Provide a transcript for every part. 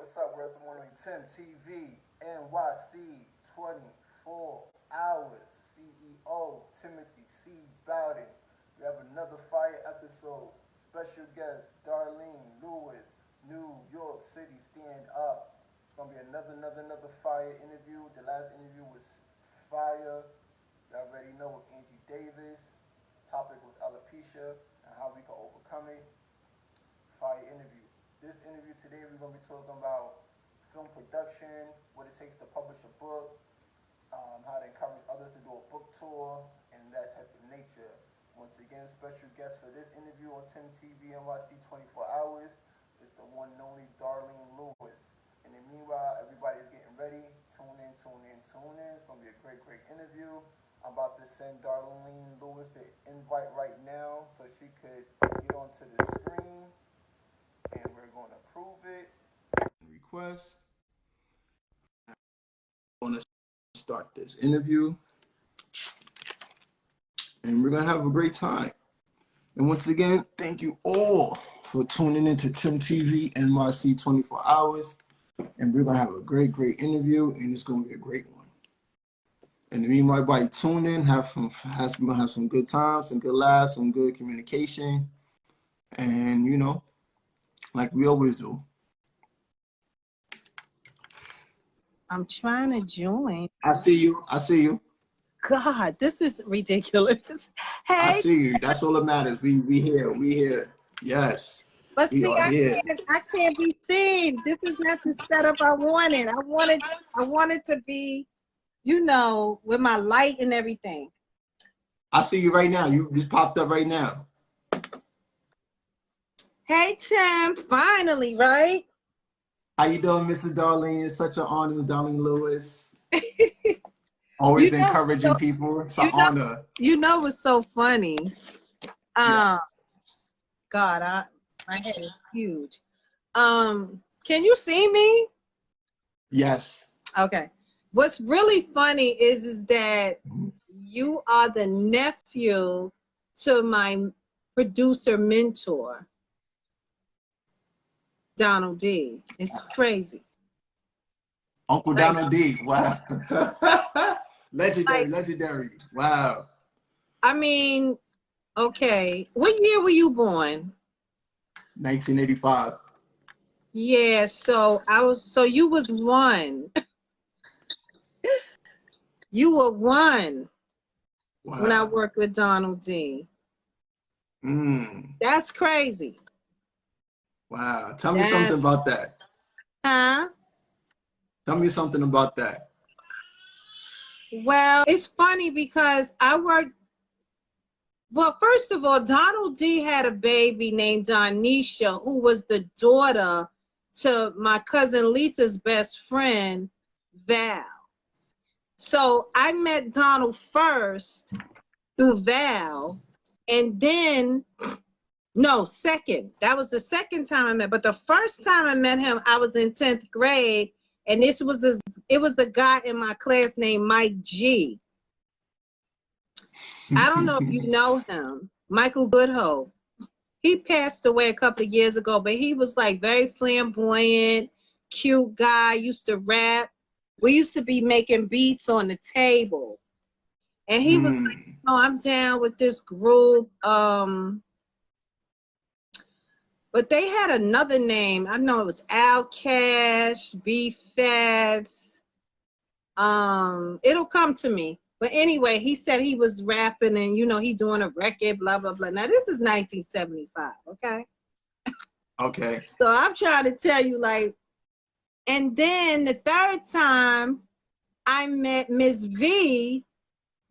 What's up? Where's the one on Timtvnyc24hrs CEO Timothy C. Bowden. We have another fire episode. Special guest Darlene Lewis, New York City Stand Up. It's gonna be another fire interview. The last interview was fire. You already know with Angie Davis. Topic was alopecia and how we can overcome it. Fire interview. This interview today, we're going to be talking about film production, what it takes to publish a book, how to encourage others to do a book tour, and that type of nature. Once again, special guest for this interview on TimTVNYC24hrs is the one and only Darlene Lewis. In the meanwhile, everybody's getting ready. Tune in. It's going to be a great interview. I'm about to send Darlene Lewis the invite right now so she could get onto the screen. And we're going to approve it. Request. I'm going to start this interview. And we're going to have a great time. And once again, thank you all for tuning into TimTVNYC24hrs. And we're going to have a great interview. And it's going to be a great one. And meanwhile, everybody tune in. We're going to have some good times, some good laughs, some good communication. And, you know, like we always do. I'm trying to join. I see you. God, this is ridiculous. Hey. I see you. That's all that matters. We here. Yes. But see, I can't be seen. This is not the setup I wanted. I wanted to be, you know, with my light and everything. I see you right now. You just popped up right now. Hey, Tim, finally, right? How you doing, Mrs. Darlene? It's such an honor, Darlene Lewis. Always encouraging people. It's an honor. You know what's so funny? Yeah. God, my head is huge. Can you see me? Yes. Okay. What's really funny is that you are the nephew to my producer mentor, Donald D. It's crazy. Uncle Donald D. Wow. Legendary. Wow. I mean, okay. What year were you born? 1985. Yeah, so you was one. You were one. Wow. When I worked with Donald D. That's crazy. Wow. Tell me something about that. Huh? Tell me something about that. Well, it's funny because well, first of all, Donald D had a baby named Donisha, who was the daughter to my cousin Lisa's best friend, Val. So I met Donald first through Val, and then no, second. That was the second time I met. But the first time I met him, I was in 10th grade, and it was a guy in my class named Mike G. I don't know if you know him, Michael Goodhope. He passed away a couple of years ago, but he was like very flamboyant, cute guy, used to rap. We used to be making beats on the table. And he was like, oh, I'm down with this group. But they had another name. I know it was Outcash, B-Fats. It'll come to me. But anyway, he said he was rapping and, you know, he doing a record, blah, blah, blah. Now, this is 1975, okay? Okay. So I'm trying to tell you, like, and then the third time I met Miss V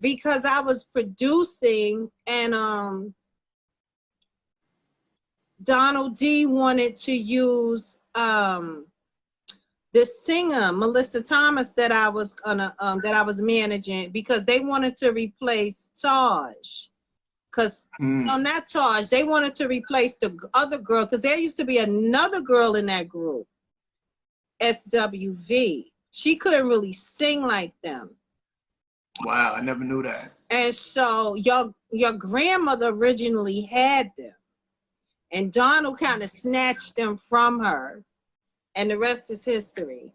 because I was producing and Donald D wanted to use the singer Melissa Thomas that I was managing because they wanted to replace Taj. Because no, not Taj. They wanted to replace the other girl because there used to be another girl in that group, SWV. She couldn't really sing like them. Wow, I never knew that. And so your grandmother originally had them. And Donald kind of snatched them from her. and the rest is history.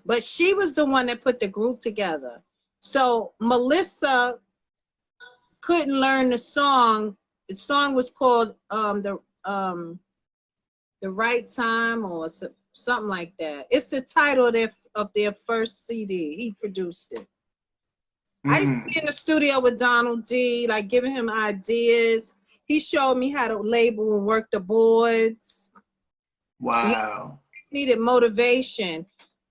But she was the one that put the group together. So Melissa couldn't learn the song. The song was called the Right Time or something like that. It's the title of their first CD. He produced it. I used to be in the studio with Donald D, like giving him ideas. He showed me how to label and work the boards. Wow. He needed motivation.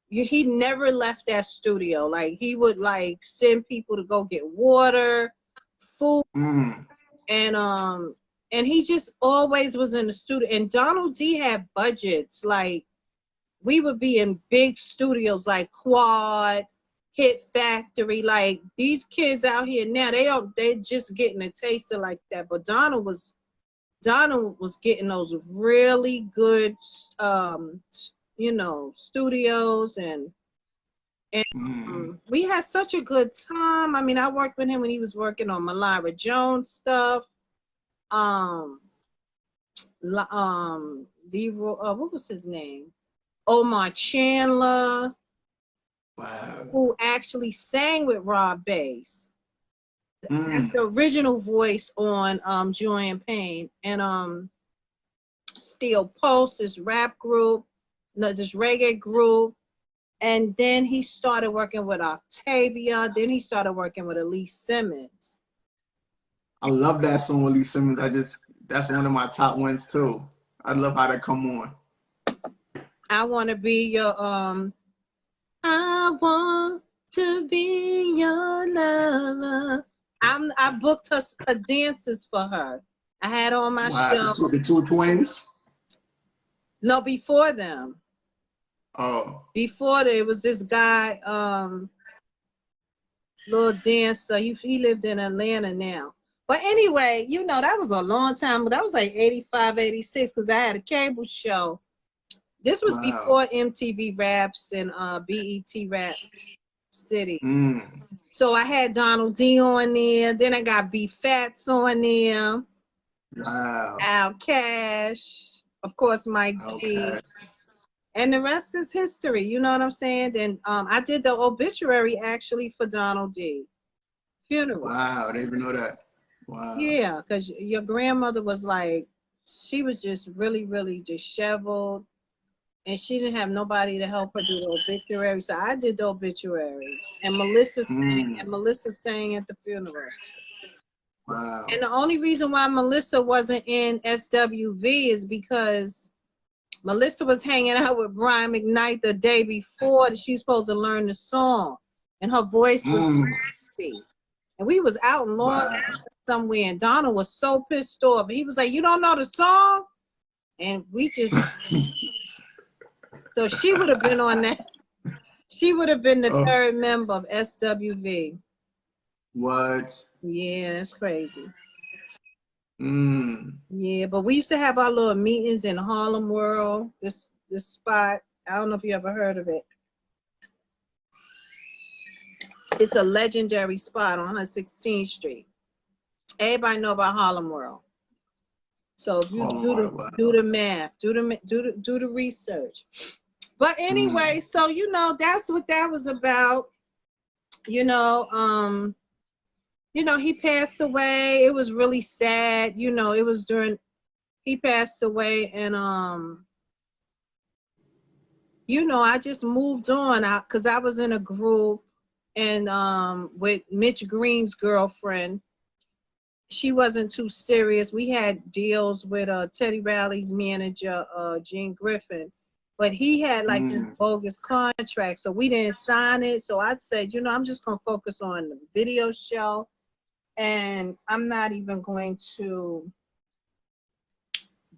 He never left that studio. Like he would like send people to go get water, food, and he just always was in the studio. And Donald D had budgets. Like we would be in big studios like Quad, Hit Factory. Like these kids out here now, they're just getting a taste of like that. But Donald was getting those really good you know, studios, and we had such a good time. I mean, I worked with him when he was working on Malira Jones stuff. Leroy, what was his name? Omar Chandler. Wow. Who actually sang with Rob Bass. That's the original voice on Joy and Pain. And Steel Pulse, this rap group, this reggae group. And then he started working with Octavia. Then he started working with Elise Simmons. I love that song with Elise Simmons. That's one of my top ones too. I love how that come on. I want to be your I want to be your lover. I booked her dances for her. I had on my show. The two twins? No, before them. Oh. Before there was this guy, little dancer. He lived in Atlanta now. But anyway, you know, that was a long time, but that was like 85, 86, because I had a cable show. This was before MTV Raps and BET Rap City. So I had Donald D on there. Then I got B Fats on there. Wow. Al Cash. Of course, Mike G. And the rest is history. You know what I'm saying? Then I did the obituary actually for Donald D. Funeral. Wow, I didn't even know that. Wow. Yeah, because your grandmother was like, she was just really, really disheveled. And she didn't have nobody to help her do the obituary. So I did the obituary. And Melissa sang at the funeral. Wow. And the only reason why Melissa wasn't in SWV is because Melissa was hanging out with Brian McKnight the day before that she's supposed to learn the song. And her voice was raspy. And we was out in Long Island somewhere, and Donna was so pissed off. He was like, "You don't know the song?" And we just... So she would have been on that. She would have been the third member of SWV. What? Yeah, that's crazy. Yeah, but we used to have our little meetings in Harlem World, this spot. I don't know if you ever heard of it. It's a legendary spot on 116th Street. Everybody know about Harlem World. So if you do the math, do the research. But anyway, so you know, that's what that was about. You know, he passed away. It was really sad. You know, it was he passed away, and you know, I just moved on out because I was in a group, and with Mitch Green's girlfriend. She wasn't too serious. We had deals with Teddy Riley's manager, Gene Griffin, but he had like this bogus contract, so we didn't sign it. So I said, you know, I'm just gonna focus on the video show, and I'm not even going to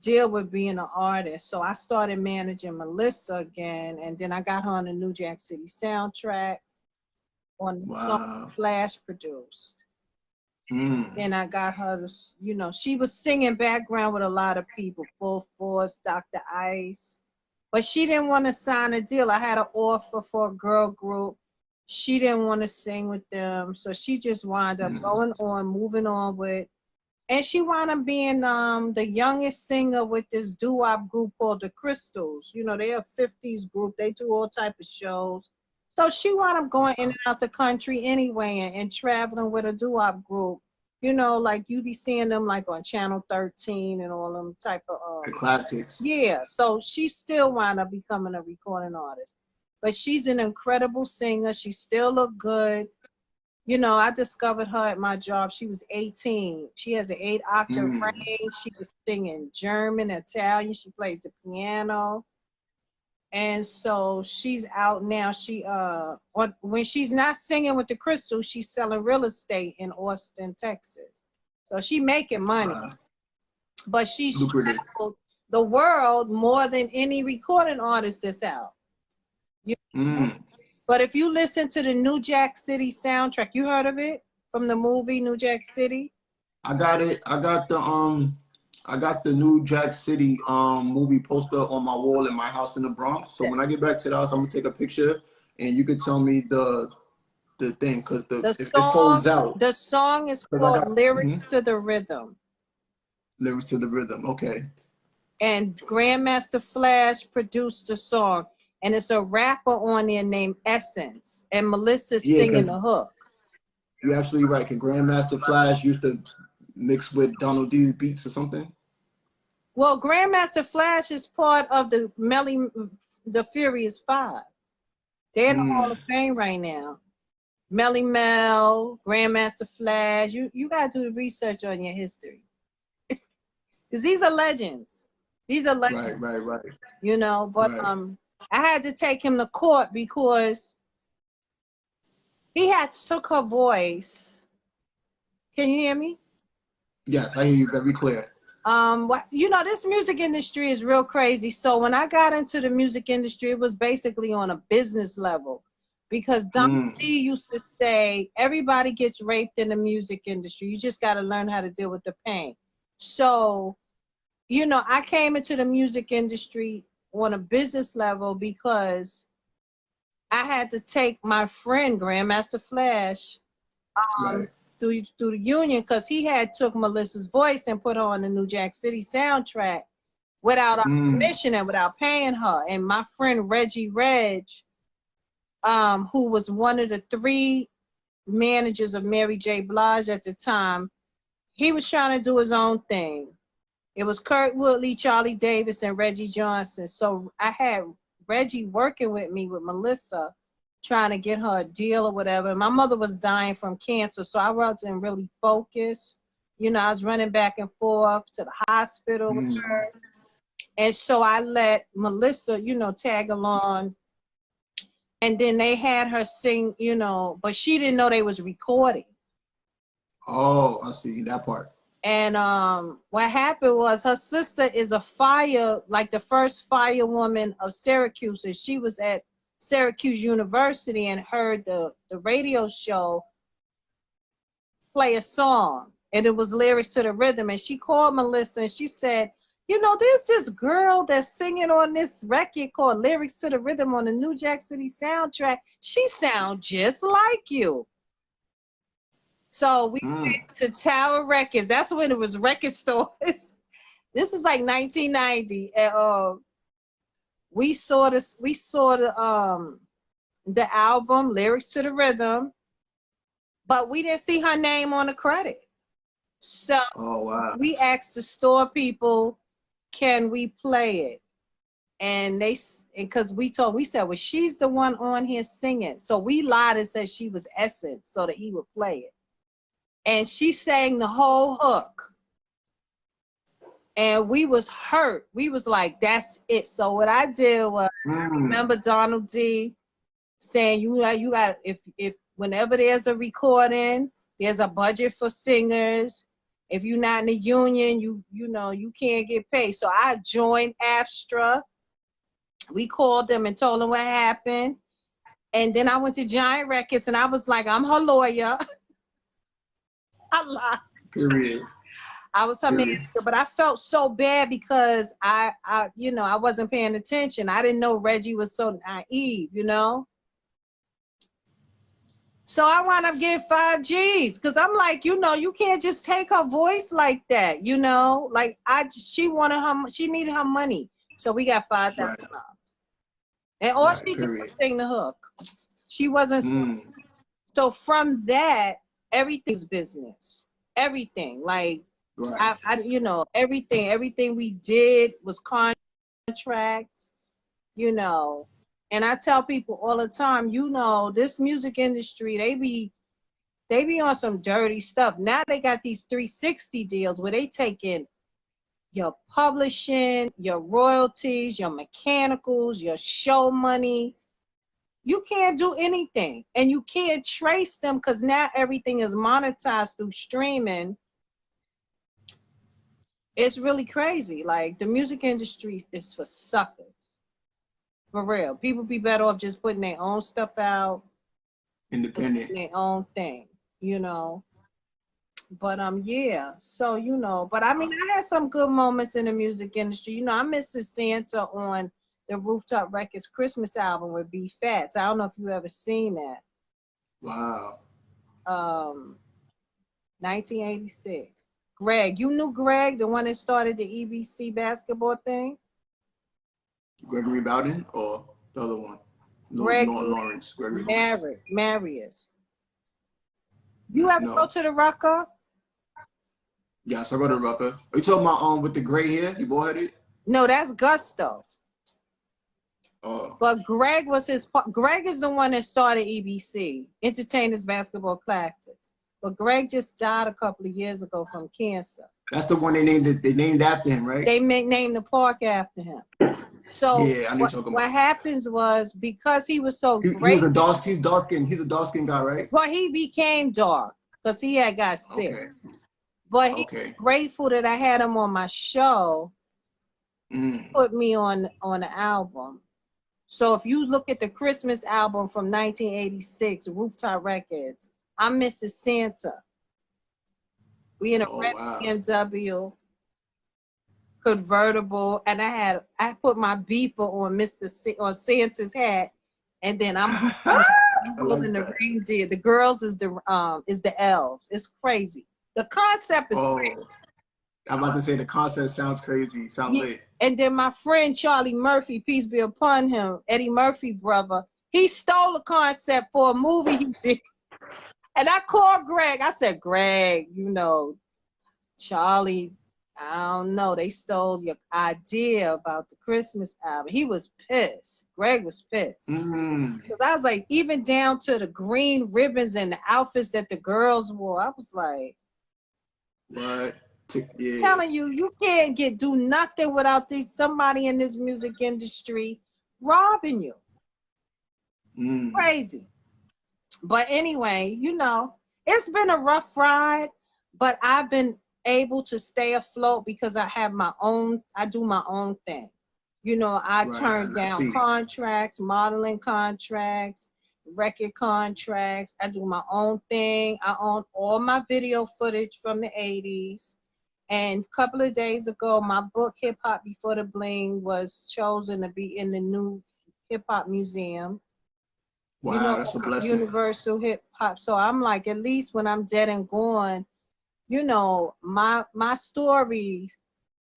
deal with being an artist. So I started managing Melissa again, and then I got her on the New Jack City soundtrack on the song Flash produced. And I got her to, you know, she was singing background with a lot of people, Full Force, Dr. Ice, but she didn't want to sign a deal. I had an offer for a girl group. She didn't want to sing with them. So she just wound up going on, moving on with And she wound up being the youngest singer with this doo-wop group called the Crystals. You know, they're a 50s group. They do all type of shows. So she wound up going in and out the country anyway and traveling with a doo-wop group. You know, like you be seeing them like on Channel 13 and all them type of the classics. Yeah, so she still wound up becoming a recording artist. But she's an incredible singer. She still look good. You know, I discovered her at my job. She was 18. She has an 8-octave range. She was singing German, Italian. She plays the piano. And so she's out now. She when she's not singing with the Crystals, she's selling real estate in Austin, Texas. So she making money. But she's traveled the world more than any recording artist that's out. You know? But if you listen to the New Jack City soundtrack, you heard of it from the movie New Jack City? I got it. I got the New Jack City movie poster on my wall in my house in the Bronx. So when I get back to the house, I'm gonna take a picture and you can tell me the thing, because it folds out. The song is called Lyrics to the Rhythm. Lyrics to the Rhythm, okay. And Grandmaster Flash produced the song. And it's a rapper on there named Essence. And Melissa's singing the hook. You're absolutely right. Can Grandmaster Flash used to mix with Donald D's beats or something? Well, Grandmaster Flash is part of the Furious Five. They're in the Hall of Fame right now. Melly Mel, Grandmaster Flash. You gotta do the research on your history. Because these are legends. These are legends. Right. You know, but I had to take him to court because he had took her voice. Can you hear me? Yes, I hear you very clear. You know, this music industry is real crazy. So when I got into the music industry, it was basically on a business level, because Don C used to say, everybody gets raped in the music industry. You just got to learn how to deal with the pain. So, you know, I came into the music industry on a business level because I had to take my friend Grandmaster Flash through the union, because he had took Melissa's voice and put her on the New Jack City soundtrack without our permission and without paying her. And my friend Reggie Reg, who was one of the 3 managers of Mary J. Blige at the time, he was trying to do his own thing. It was Kurt Woodley, Charlie Davis, and Reggie Johnson. So I had Reggie working with me with Melissa, trying to get her a deal or whatever. My mother was dying from cancer, so I wasn't really focused. You know, I was running back and forth to the hospital with her. And so I let Melissa, you know, tag along. And then they had her sing, you know, but she didn't know they was recording. Oh, I see that part. And what happened was her sister is a fire, like the first firewoman of Syracuse. And she was at Syracuse University and heard the radio show play a song. And it was Lyrics to the Rhythm. And she called Melissa and she said, you know, there's this girl that's singing on this record called Lyrics to the Rhythm on the New Jack City soundtrack. She sounds just like you. So we went to Tower Records. That's when it was record stores. This was like 1990. And we saw the album Lyrics to the Rhythm, but we didn't see her name on the credit. So we asked the store people, can we play it? And because we said, well, she's the one on here singing. So we lied and said she was Essence so that he would play it. And she sang the whole hook. And we was hurt. We was like, that's it. So what I did was, I remember Donald D saying, you got, if whenever there's a recording, there's a budget for singers. If you're not in the union, you know, you can't get paid. So I joined Astra. We called them and told them what happened. And then I went to Giant Records and I was like, I'm her lawyer. I lied. Period. I was her manager, but I felt so bad because I you know, I wasn't paying attention. I didn't know Reggie was so naive, you know. So I wound up getting 5 G's because I'm like, you know, you can't just take her voice like that, you know. Like she needed her money, so we got $5,000. Right. And all Right, she did was period. sing the hook. She wasn't. So from that, everything's business. Everything, like Right. I you know, everything we did was contracts, you know. And I tell people all the time, you know, this music industry, they be on some dirty stuff. Now they got these 360 deals where they take in your publishing, your royalties, your mechanicals, your show money. You can't do anything. And you can't trace them because now everything is monetized through streaming. It's really crazy. Like the music industry is for suckers. For real. People be better off just putting their own stuff out. Independent. Their own thing, you know. But yeah. So, you know, but I mean I had some good moments in the music industry. You know, I missed Santa on the Rooftop Records Christmas album with B Fats. I don't know if you ever seen that. Wow. 1986. Greg, you knew Greg, the one that started the EBC basketball thing? Gregory Bowden or the other one? Greg Lawrence. Gregory Marius. You ever go to the Rucker? Yes, I go to Rucker. Are you talking about with the gray hair? You bald-headed? No, that's Gusto. Oh. But Greg is the one that started EBC, Entertainers Basketball Classics. But Greg just died a couple of years ago from cancer. That's the one they named after him, right? They named the park after him. So yeah, I need to talk about. What happens was because he was so great. He's a dark skin. He's a dark skin guy, right? Well, he became dark because he had got sick. Okay. But he's grateful that I had him on my show. Put me on the album. So if you look at the Christmas album from 1986, Rooftop Records, I'm Mrs. Santa. We in a red BMW convertible, and I put my beeper on on Santa's hat, and then I'm holding the reindeer. The girls is the elves. It's crazy. The concept is crazy. I'm about to say the concept sounds crazy. Sounds lit. And then my friend Charlie Murphy, peace be upon him, Eddie Murphy brother, he stole the concept for a movie he did. And I called Greg. I said, Greg, you know, Charlie, I don't know. They stole your idea about the Christmas album. He was pissed. Greg was pissed. Because I was like, even down to the green ribbons and the outfits that the girls wore, I was like, what? Yeah. Telling you, you can't do nothing without somebody in this music industry robbing you. Crazy. But anyway, you know, it's been a rough ride, but I've been able to stay afloat because I do my own thing. You know, I turn down contracts, modeling contracts, record contracts. I do my own thing. I own all my video footage from the 80s. And a couple of days ago, my book, Hip Hop Before the Bling, was chosen to be in the new Hip Hop Museum. Wow, you know, that's a blessing. Universal Hip Hop. So I'm like, at least when I'm dead and gone, you know, my story.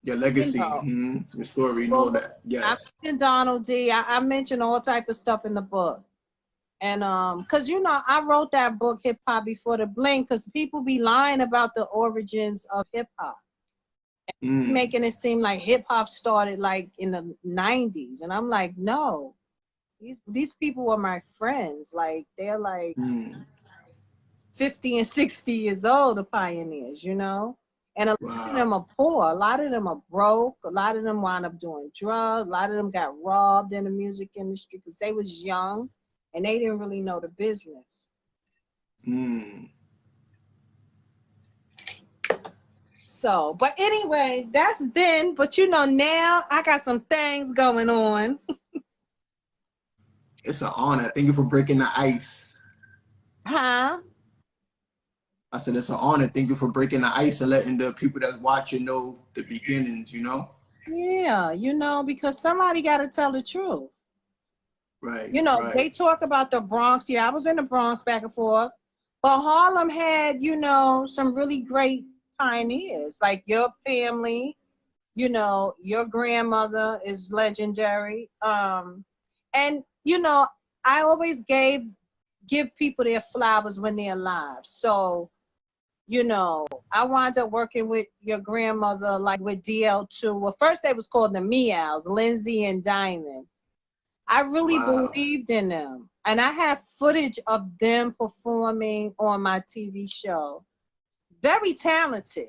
Your legacy, your story, you know that. Yes. I mentioned Donald D. I mentioned all type of stuff in the book. And because, you know, I wrote that book, Hip Hop Before the Bling, because people be lying about the origins of hip hop. Making it seem like hip hop started like in the 90s. And I'm like, no, these people were my friends. Like, they're like 50 and 60 years old, the pioneers, you know? And a lot of them are poor. A lot of them are broke. A lot of them wound up doing drugs. A lot of them got robbed in the music industry because they was young and they didn't really know the business. So, but anyway, that's then. But you know, now I got some things going on. It's an honor. Thank you for breaking the ice. Huh? I said, it's an honor. Thank you for breaking the ice and letting the people that's watching know the beginnings, you know? Yeah, you know, because somebody got to tell the truth. Right. You know, Right. they talk about the Bronx. Yeah, I was in the Bronx back and forth. But Harlem had, you know, some really great pioneers, like your family. You know, your grandmother is legendary. And you know, I always give people their flowers when they're alive. So, you know, I wound up working with your grandmother, like with DL2. Well, first they was called the Meows, Lindsay and Diamond. I really Wow. believed in them. And I have footage of them performing on my TV show. Very talented.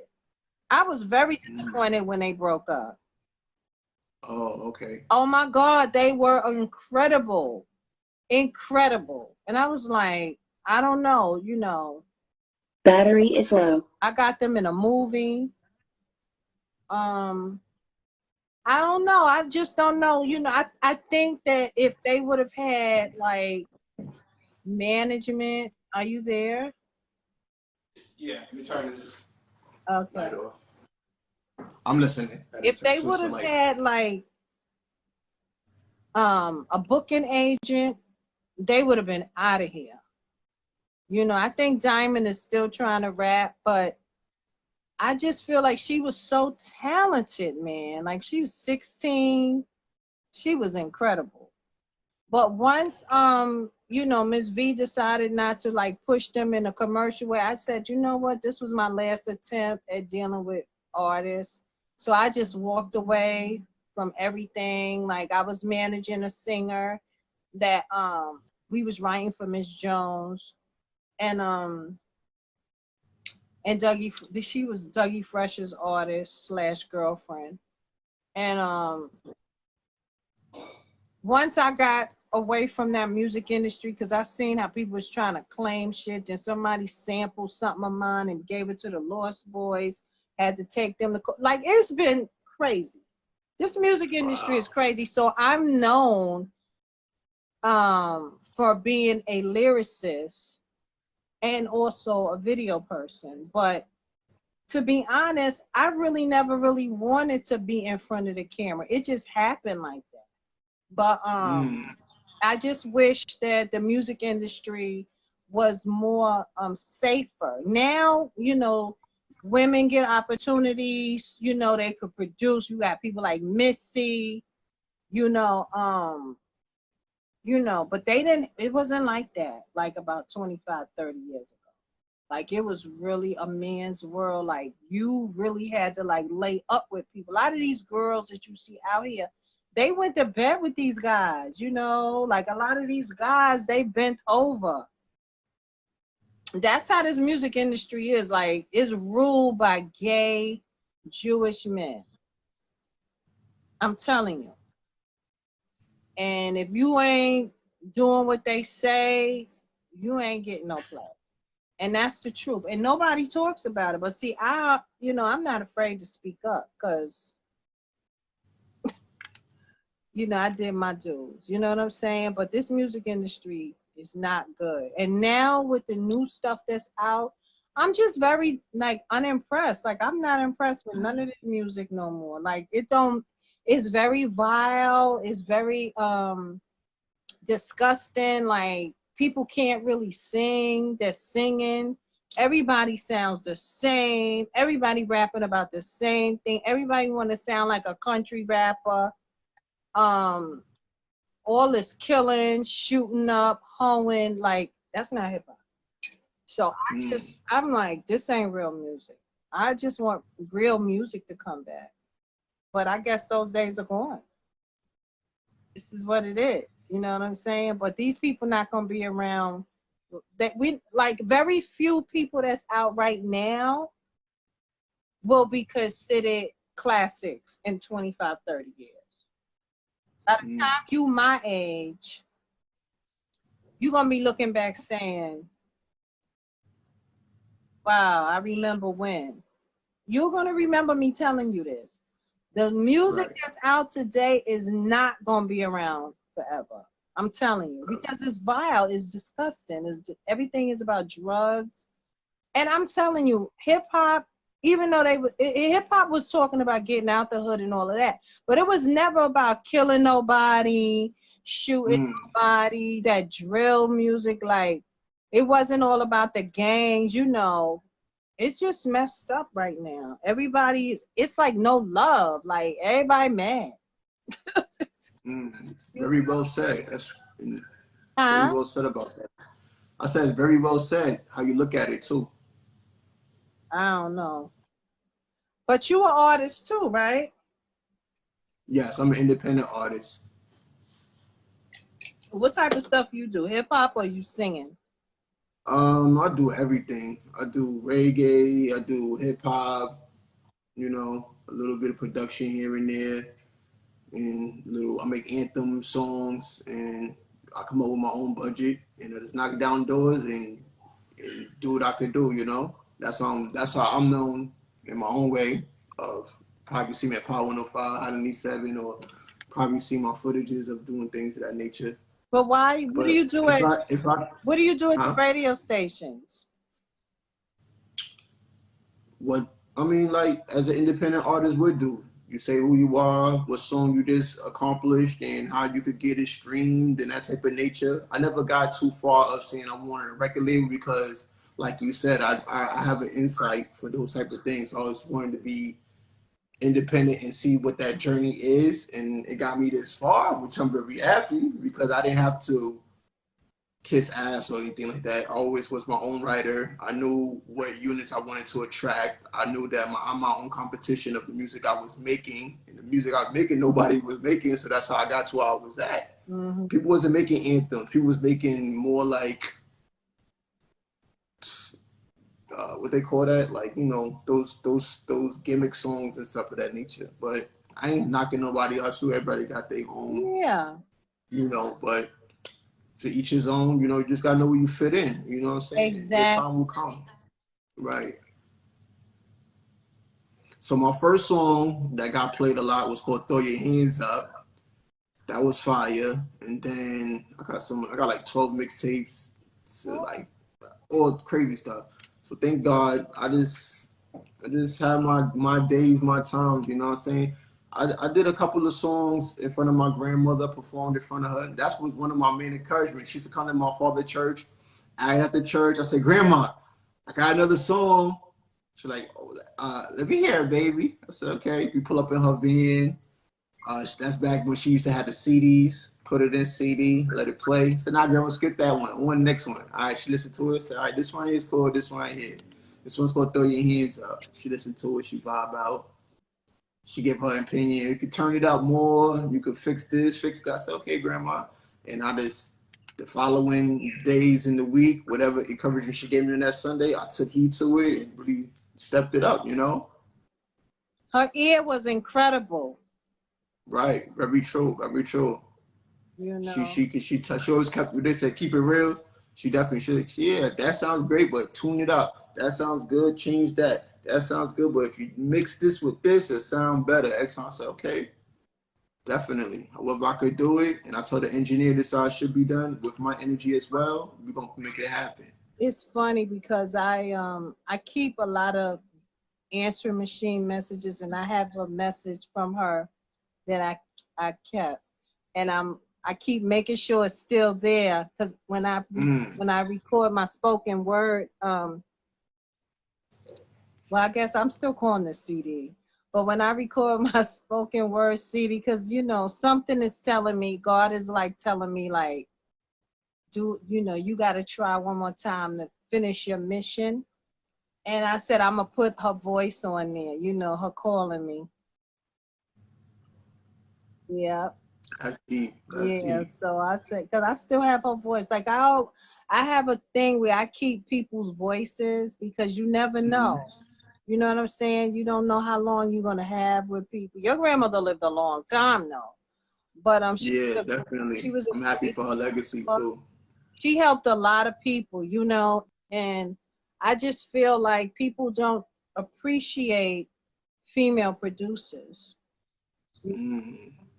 I was very disappointed when they broke up. Oh, okay. Oh my God, they were incredible. Incredible. And I was like, I don't know, you know. Battery is low. I got them in a movie. I don't know. I just don't know. You know, I think that if they would have had like management, are you there? Yeah, let me turn this Okay. light off. I'm listening. If they would have had like a booking agent, they would have been out of here. You know, I think Diamond is still trying to rap, but I just feel like she was so talented, man. Like she was 16, she was incredible. But once you know, Miss V decided not to like push them in a commercial way, I said, you know what, this was my last attempt at dealing with artists. So I just walked away from everything. Like I was managing a singer that we was writing for Miss Jones, and Dougie, she was Dougie Fresh's artist / girlfriend. And once I got away from that music industry, because I seen how people was trying to claim shit, and somebody sampled something of mine and gave it to the Lost Boys, had to take them to like, it's been crazy. This music industry is crazy. So I'm known for being a lyricist and also a video person. But to be honest, I really never really wanted to be in front of the camera. It just happened like that. But I just wish that the music industry was more safer. Now, you know, women get opportunities, you know, they could produce. You got people like Missy, you know, but they didn't, it wasn't like that, like about 25, 30 years ago. Like it was really a man's world. Like you really had to like lay up with people. A lot of these girls that you see out here, they went to bed with these guys, you know, like a lot of these guys, they bent over. That's how this music industry is. Like it's ruled by gay Jewish men. I'm telling you. And if you ain't doing what they say, you ain't getting no play. And that's the truth. And nobody talks about it. But see, I'm not afraid to speak up because, you know, I did my dues. You know what I'm saying? But this music industry is not good. And now with the new stuff that's out, I'm just very like unimpressed. Like I'm not impressed with none of this music no more. Like it's very vile. It's very disgusting. Like people can't really sing. They're singing. Everybody sounds the same. Everybody rapping about the same thing. Everybody want to sound like a country rapper. All this killing, shooting up, hoeing, like that's not hip hop. So I'm like, this ain't real music. I just want real music to come back. But I guess those days are gone. This is what it is. You know what I'm saying? But these people not gonna be around. That we like very few people that's out right now will be considered classics in 25, 30 years. By the time you my age, you're going to be looking back saying, wow, I remember when. You're going to remember me telling you this. The music that's out today is not going to be around forever. I'm telling you. Because it's vile. It's disgusting. Everything is about drugs. And I'm telling you, hip-hop, even though hip-hop was talking about getting out the hood and all of that, but it was never about killing nobody, shooting somebody, that drill music. Like, it wasn't all about the gangs, you know. It's just messed up right now. It's like no love. Like, everybody mad. Very well said. That's very Huh? well said about that. I said very well said. How you look at it too. I don't know. But you an artist too, right? Yes, I'm an independent artist. What type of stuff you do? Hip hop or you singing? I do everything. I do reggae. I do hip hop. You know, a little bit of production here and there, and I make anthem songs, and I come up with my own budget, and I just knock down doors and do what I could do. You know, that's how I'm known in my own way. Of probably see me at Power 105, 107, or probably see my footages of doing things of that nature. But why? What do But you do at? What do you do at the huh? radio stations? What I mean, like as an independent artist would do. You say who you are, what song you just accomplished, and how you could get it streamed and that type of nature. I never got too far of saying I wanted a record label because, like you said, I have an insight for those type of things. I always wanted to be independent and see what that journey is, and it got me this far, which I'm very happy because I didn't have to kiss ass or anything like that. I always was my own writer. I knew what units I wanted to attract. I knew that I'm my own competition of the music I was making, and the music I was making nobody was making, so that's how I got to where I was at. People wasn't making anthems. People was making more like what they call that, like, you know, those gimmick songs and stuff of that nature. But I ain't knocking nobody else. Everybody got their own, Yeah. you know, but to each his own, you know, you just gotta know where you fit in. You know what I'm saying? Exactly. Your time will come. Right. So my first song that got played a lot was called Throw Your Hands Up. That was fire. And then I got like 12 mixtapes to like all crazy stuff. So thank God I just had my days, my times, you know what I'm saying? I did a couple of songs in front of my grandmother, performed in front of her. And that was one of my main encouragements. She used to come to my father's church. At the church, I said, Grandma, I got another song. She's like, let me hear it, baby. I said, okay. We pull up in her van. That's back when she used to have the CDs. Put it in CD, let it play. So now, Grandma, skip that one. Next one. All right, she listened to it. Said, all right, this one is cool. This one right here. This one's called Throw Your Hands Up. She listened to it. She vibe out. She gave her opinion. You could turn it up more. You could fix this, fix that. I said, okay, Grandma. And I just, the following days in the week, whatever encouragement she gave me on that Sunday, I took heed to it and really stepped it up, you know? Her ear was incredible. Right. Very true. Very true. You know. She always kept, they said, keep it real. She definitely should. Yeah, that sounds great, but tune it up. That sounds good. Change that. That sounds good, but if you mix this with this, it sounds better. X I said, okay, definitely. However I could do it, and I told the engineer this how it should be done with my energy as well. We're gonna make it happen. It's funny because I keep a lot of answering machine messages, and I have a message from her that I kept, and I keep making sure it's still there because when I record my spoken word, well, I guess I'm still calling this CD. But when I record my spoken word CD, because, you know, something is telling me, God is like telling me, like, you got to try one more time to finish your mission. And I said, I'm going to put her voice on there, you know, her calling me. Yeah. That's deep. Deep. So I said, because I still have her voice. Like, I have a thing where I keep people's voices because you never know. You know what I'm saying? You don't know how long you're gonna have with people. Your grandmother lived a long time though, but yeah, definitely. I'm happy for her legacy too. She helped a lot of people, you know, and I just feel like people don't appreciate female producers.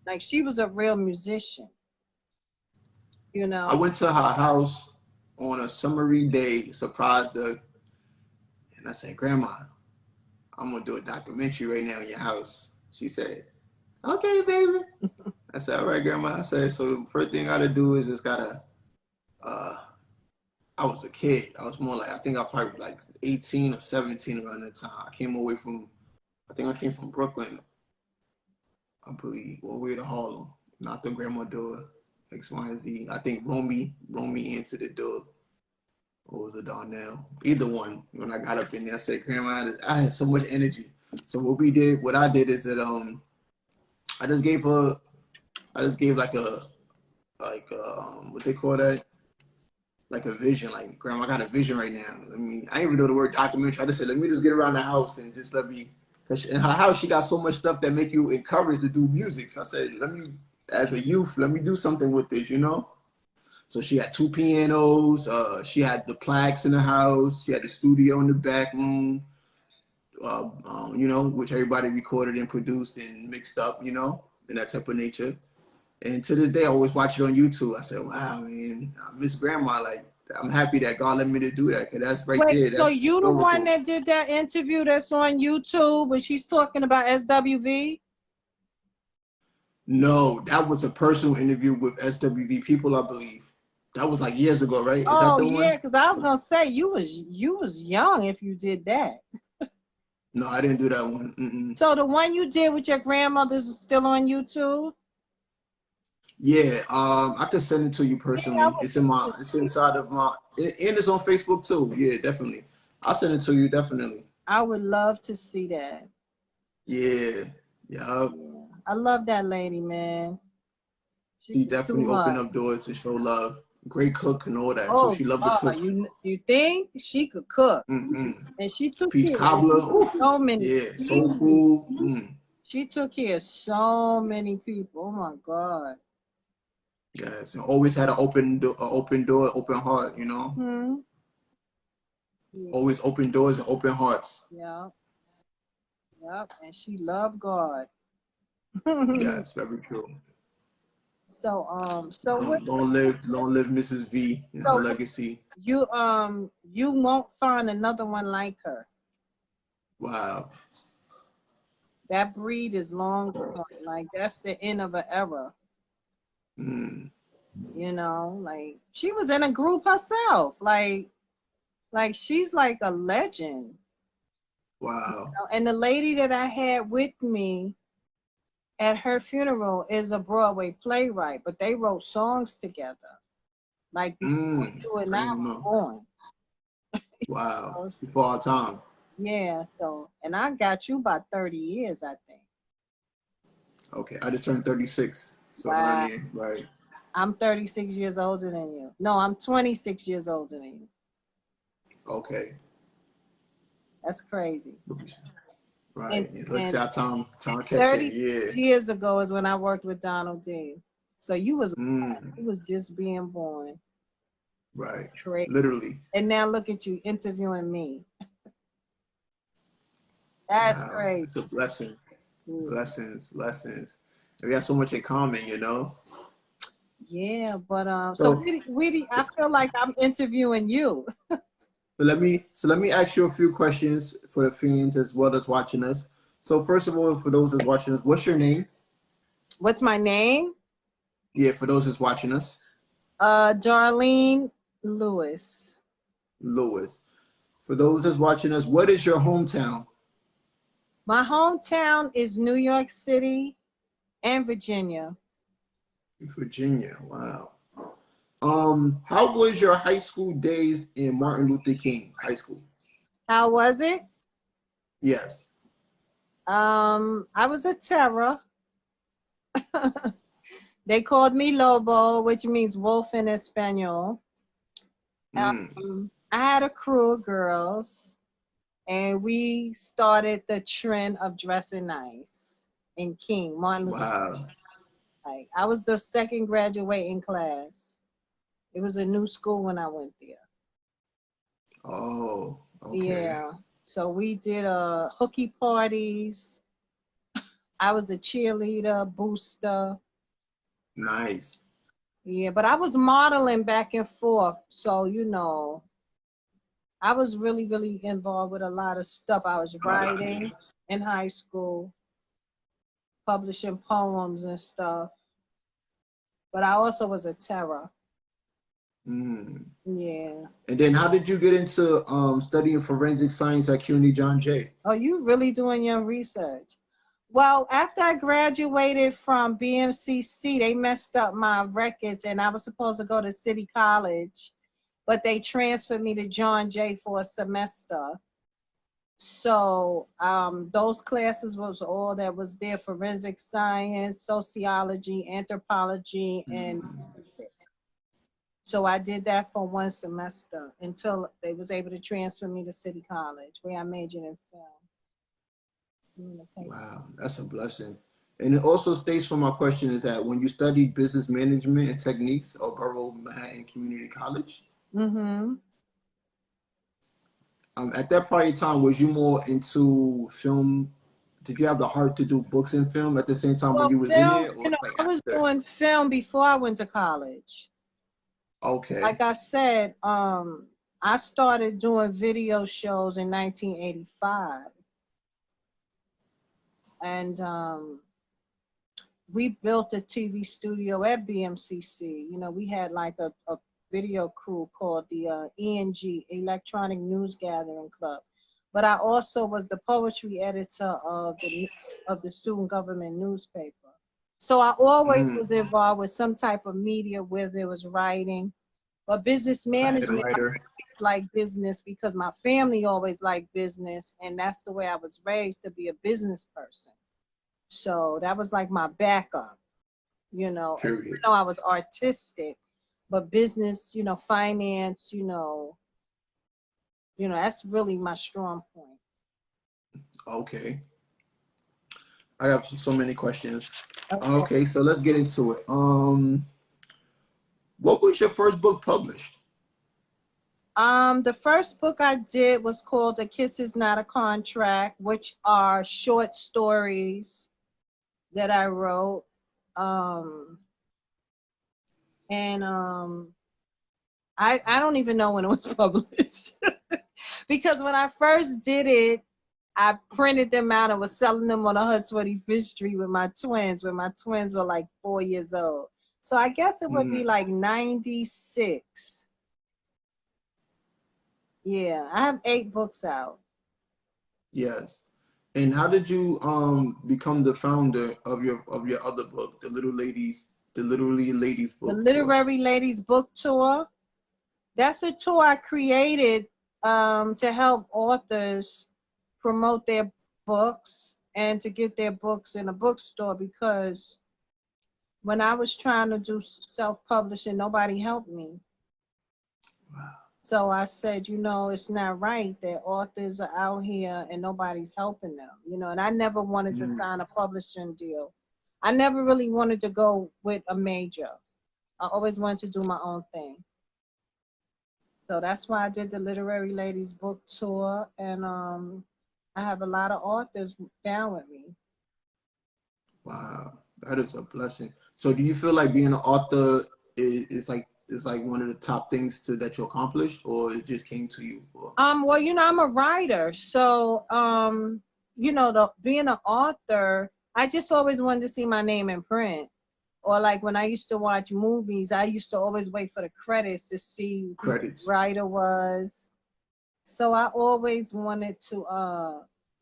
Like, she was a real musician, you know. I went to her house on a summery day, surprised her, and I said, Grandma, I'm gonna do a documentary right now in your house. She said, Okay, baby. I said, all right, grandma. I said, so first thing I gotta do is just gotta, I was a kid. I was more like, I think I was probably like 18 or 17 around that time. I think I came from Brooklyn, I believe, all the way to Harlem. Knocked on grandma's door, X, Y, and Z. I think Romy answered the door. Or was it Darnell? Either one. When I got up in there, I said, grandma, I had so much energy. So what I did is that, I just gave like what they call that? Like a vision, like, grandma, I got a vision right now. I mean, I didn't even know the word documentary. I just said, let me just get around the house and just because in her house, she got so much stuff that make you encouraged to do music. So I said, as a youth, let me do something with this, you know? So she had 2 pianos. She had the plaques in the house. She had the studio in the back room, you know, which everybody recorded and produced and mixed up, you know, and that type of nature. And to this day, I always watch it on YouTube. I said, wow, man, I miss grandma. Like, I'm happy that God let me to do that, because that's right Wait, there. so That's you the historical. one that did that interview that's on YouTube when she's talking about SWV? No, that was a personal interview with SWV people, I believe. That was like years ago, right? Is that Oh the yeah, one? because I was gonna say you was young if you did that. No, I didn't do that one. Mm-mm. So the one you did with your grandmother's is still on YouTube? Yeah, I could send it to you Yeah, personally. It's inside of and it's on Facebook too. Yeah, definitely. I'll send it to you, definitely. I would love to see that. Yeah, yeah. Yeah. I love that lady, man. She She did too definitely opened much. up doors to show love. Great cook and all that too. Oh She loved to God, cook. you think she could cook? Mm-hmm. And she took Peach care of cobbler. Oof. so many Yeah, soul people. food. Mm. She took care of so many people. Oh my God. Yes, and always had an open door, open heart. You know, Hmm. Yeah. always open doors and open hearts. Yep. Yep. And she loved God. Yes, very true. So what? Long live Mrs. V and her So legacy. you won't find another one like her. Wow. That breed is long gone. Like that's the end of an era. Mm. You know, like she was in a group herself. Like she's like a legend. Wow. And the lady that I had with me at her funeral is a Broadway playwright, but they wrote songs together. Like before Mm. you and I I didn't were know. born. Wow. So, Before our time. yeah, so and I got you about 30 years, I think. Okay. I just turned 36. So around Wow. there, right. I'm 36 years older than you. No, I'm 26 years older than you. Okay. That's crazy. Right. Let's And say our time catching. 30 Yeah. years ago is when I worked with Donald D. So Mm. you was just being born. Right. Crazy. Literally. And now look at you interviewing me. That's Wow. crazy. It's a blessing. Yeah. Blessings. We got so much in common, you know? Yeah, but so So Weedy, I feel like I'm interviewing you. So let me ask you a few questions for the fans as well as watching us. So first of all, for those that's watching us, what's your name? What's my name? Yeah, for those that's watching us. Darlene Lewis. Lewis. For those that's watching us, what is your hometown? My hometown is New York City and Virginia. Virginia. Wow. How was your high school days in Martin Luther King High School? How was it? Yes. I was a terror. They called me Lobo, which means wolf in Espanol. Mm. I had a crew of girls, and we started the trend of dressing nice in King, Martin Luther Wow. King. Like, I was the second graduating class. It was a new school when I went there. Oh, okay. Yeah. So we did hooky parties. I was a cheerleader, booster. Nice. Yeah, but I was modeling back and forth. So, I was really, really involved with a lot of stuff. I was writing in high school. publishing poems and stuff. But I also was a terror. Mm. Yeah. And then how did you get into studying forensic science at CUNY John Jay? Oh, you really doing your research. Well, after I graduated from BMCC, they messed up my records and I was supposed to go to City College, but they transferred me to John Jay for a semester. So those classes was all that was there: forensic science, sociology, anthropology, and so I did that for one semester until they was able to transfer me to City College, where I majored in film. Wow, that's a blessing. And it also states from my question is that when you studied business management and techniques at Borough Manhattan Community College, at that prior time, was you more into film? Did you have the heart to do books and film at the same time when you was in Film, it, or like I was after? doing film before I went to college. Okay. Like I said, I started doing video shows in 1985. And we built a TV studio at BMCC. You know, we had like a video crew called the ENG, Electronic News Gathering Club. But I also was the poetry editor of the student government newspaper. So I always was involved with some type of media, where there was writing. But business management, I always like business because my family always liked business, and that's the way I was raised, to be a business person. So that was like my backup, you know. Period. Even though I was artistic, but business, finance, that's really my strong point. Okay. I have so many questions. Okay, so let's get into it. What was your first book published? The first book I did was called A Kiss Is Not a Contract, which are short stories that I wrote. I don't even know when it was published because when I first did it, I printed them out and was selling them on 125th Street with my twins, when my twins were like 4 years old. So I guess it would be like 96. Yeah, I have 8 books out. Yes. And how did you become the founder of your other book, the Literary Ladies book? The Literary Ladies book tour. That's a tour I created to help authors promote their books and to get their books in a bookstore, because when I was trying to do self-publishing, nobody helped me. Wow. So I said, it's not right that authors are out here and nobody's helping them, and I never wanted to sign a publishing deal. I never really wanted to go with a major. I always wanted to do my own thing. So that's why I did the Literary Ladies book tour, and I have a lot of authors down with me. Wow, that is a blessing. So do you feel like being an author is like one of the top things that you accomplished, or it just came to you? Well, I'm a writer, so being an author, I just always wanted to see my name in print. Or like when I used to watch movies, I used to always wait for the credits to see who the writer was. So I always wanted to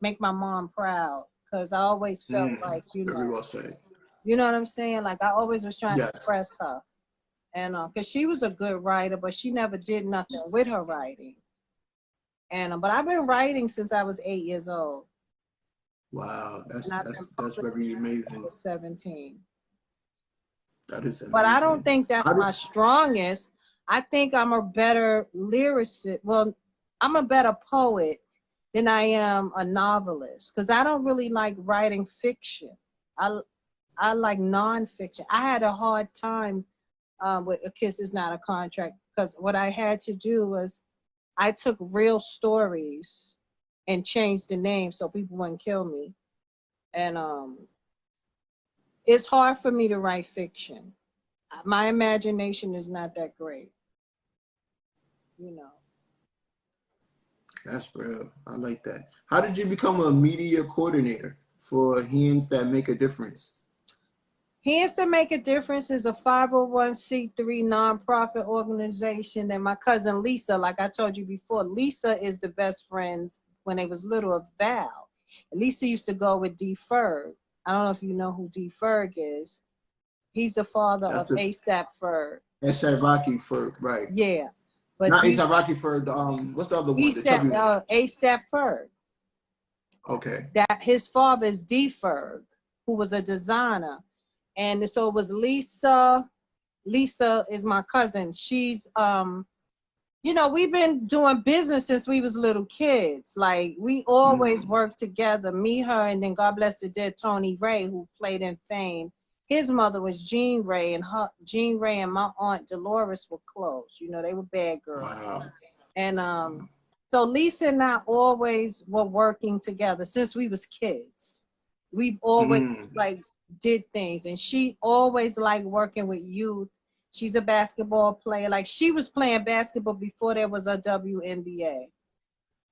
make my mom proud, because I always felt like, very well said. You know what I'm saying? Like I always was trying to impress her. And because she was a good writer, but she never did nothing with her writing. And but I've been writing since I was 8 years old. Wow, that's very amazing. I was 17. That is amazing. But I don't think that's my strongest. I think I'm a better lyricist. Well, I'm a better poet than I am a novelist, because I don't really like writing fiction. I like nonfiction. I had a hard time with A Kiss Is Not a Contract, because what I had to do was I took real stories and changed the name so people wouldn't kill me. And it's hard for me to write fiction. My imagination is not that great, That's real. I like that. How did you become a media coordinator for Hands That Make a Difference? Hands That Make a Difference is a 501c3 nonprofit organization that my cousin Lisa, like I told you before, Lisa is the best friends when they was little of Val. Lisa used to go with D. Ferg. I don't know if you know who D. Ferg is. He's the father of ASAP Ferg. ASAP Rocky Ferg, right. Yeah. But not ASAP Rocky Ferg, what's the other one? ASAP Ferg. Okay. That his father is D. Ferg, who was a designer. And so it was Lisa. Lisa is my cousin. She's, you know, we've been doing business since we was little kids. Like, we always worked together, me, her, and then God bless the dead Tony Ray, who played in Fame. His mother was Jean Ray, and Jean Ray and my aunt Dolores were close. You know, they were bad girls. Wow. And so Lisa and I always were working together since we was kids. We've always, like, did things, and she always liked working with youth. She's a basketball player. Like, she was playing basketball before there was a WNBA.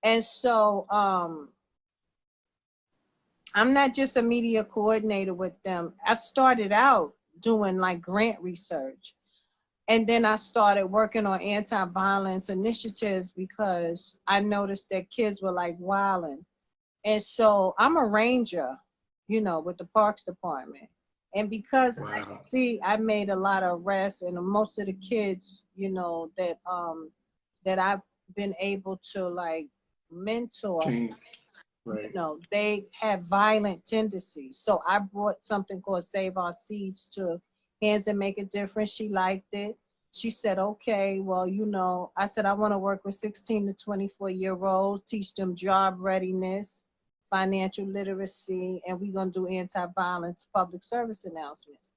And so I'm not just a media coordinator with them. I started out doing like grant research, and then I started working on anti-violence initiatives because I noticed that kids were like wilding. And so I'm a ranger, you know, with the Parks Department. And because I made a lot of arrests, and most of the kids, you know, that I've been able to like mentor, right. you know, they have violent tendencies. So I brought something called Save Our Seeds to Hands That Make a Difference. She liked it. She said, okay, well, you know, I said, I want to work with 16 to 24-year-olds, teach them job readiness, financial literacy, and we're going to do anti-violence public service announcements.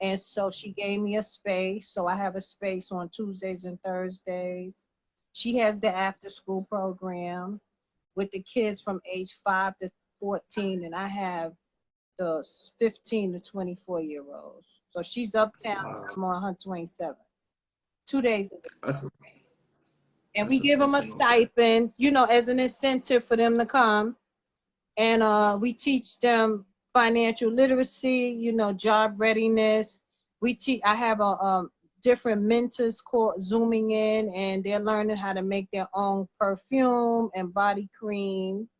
And so she gave me a space. So I have a space on Tuesdays and Thursdays. She has the after school program with the kids from age 5 to 14, and I have the 15 to 24-year-olds. So she's uptown, I'm on 127. 2 days a week. And we give them a stipend, you know, as an incentive for them to come. And we teach them financial literacy, you know, job readiness. I have a different mentors zooming in, and they're learning how to make their own perfume and body cream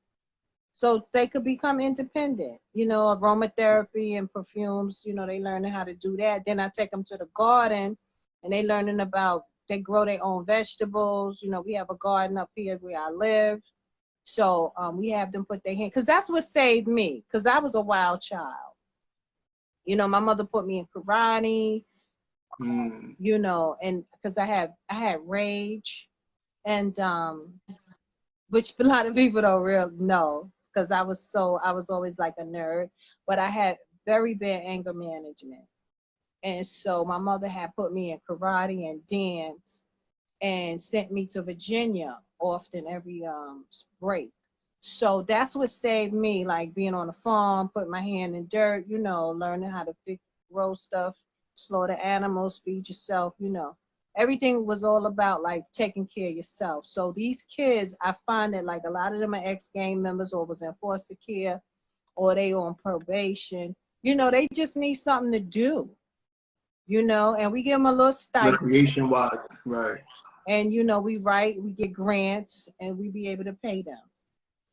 so they could become independent, you know, aromatherapy and perfumes, you know, they learning how to do that. Then I take them to the garden, and they learning about, they grow their own vegetables. You know, we have a garden up here where I live. So we have them put their hand, because that's what saved me, because I was a wild child. You know, my mother put me in karate, you know, and because I had rage, and which a lot of people don't really know, because I was always like a nerd, but I had very bad anger management. And so my mother had put me in karate and dance and sent me to Virginia often every break. So that's what saved me, like being on the farm, putting my hand in dirt, you know, learning how to grow stuff, slaughter animals, feed yourself, you know. Everything was all about like taking care of yourself. So these kids, I find that like a lot of them are ex-gang members or was in foster care or they on probation. You know, they just need something to do, you know, and we give them a little stipend. Recreation-wise, right. And, you know, we get grants, and we be able to pay them.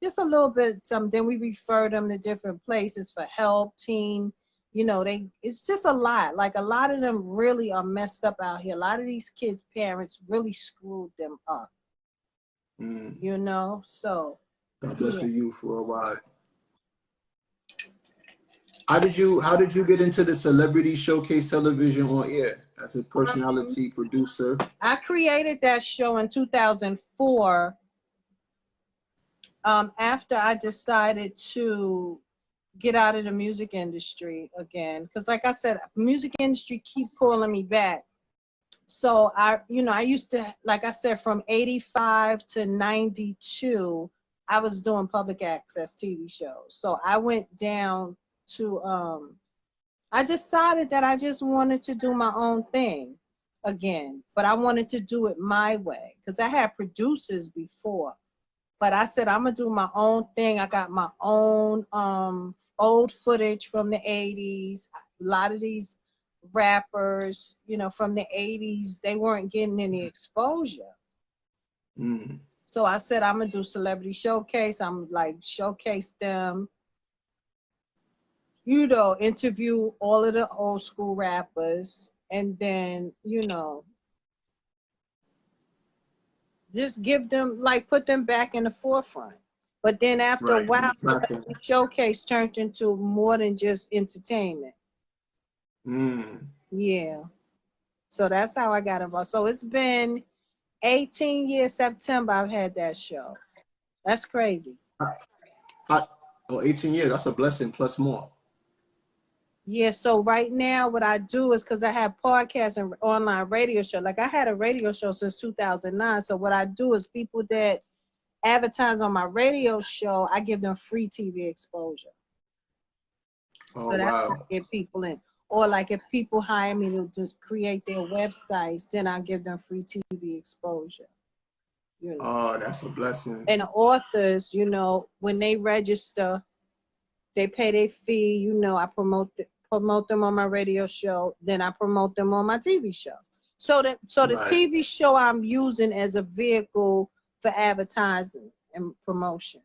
Just a little bit, then we refer them to different places for help, teen, you know, it's just a lot. Like a lot of them really are messed up out here. A lot of these kids' parents really screwed them up, you know, so. God bless the youth worldwide. How did you get into the Celebrity Showcase television on air as a personality producer? I created that show in 2004 after I decided to get out of the music industry again. Because like I said, music industry keep calling me back. So I used to, like I said, from 85 to 92, I was doing public access TV shows. So I went down to, I decided that I just wanted to do my own thing again, but I wanted to do it my way, because I had producers before, But I said, I'm gonna do my own thing. I got my own old footage from the 80s. A lot of these rappers, you know, from the 80s, they weren't getting any exposure. Mm. So I said, I'm gonna do celebrity showcase. I'm like showcase them, you know, interview all of the old school rappers, and then, you know, just give them, like, put them back in the forefront. But then after a Right. while, Exactly. the showcase turned into more than just entertainment. Mm. Yeah. So that's how I got involved. So it's been 18 years, September, I've had that show. That's crazy. Oh, 18 years. That's a blessing plus more. Yeah, so right now what I do is, because I have podcasts and online radio show. Like I had a radio show since 2009. So what I do is people that advertise on my radio show, I give them free TV exposure. Oh, So that's how wow. I get people in. Or like if people hire me to just create their websites, then I give them free TV exposure. You know. Oh, that's a blessing. And authors, you know, when they register, they pay their fee. You know, I promote them on my radio show. Then I promote them on my TV show. So the Right. TV show I'm using as a vehicle for advertising and promotion.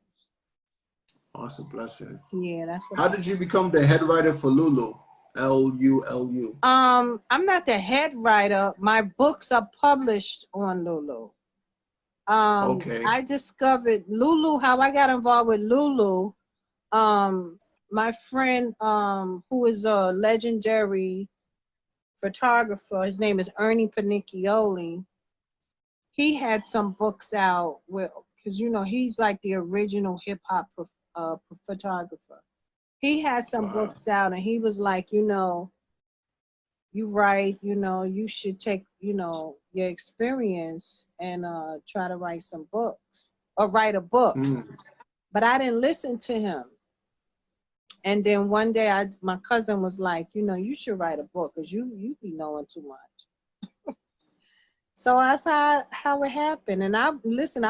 Oh, that's a blessing. Yeah, that's what. How did you become the head writer for Lulu? Lulu. I'm not the head writer. My books are published on Lulu. Okay. I discovered Lulu, how I got involved with Lulu. My friend, who is a legendary photographer, his name is Ernie Panicchioli. He had some books out with, because you know he's like the original hip hop photographer. He had some Wow. books out, and he was like, you know, you write, you know, you should take, you know, your experience and try to write some books or write a book. Mm. But I didn't listen to him. And then one day my cousin was like, you know, you should write a book because you be knowing too much. So that's how it happened. And I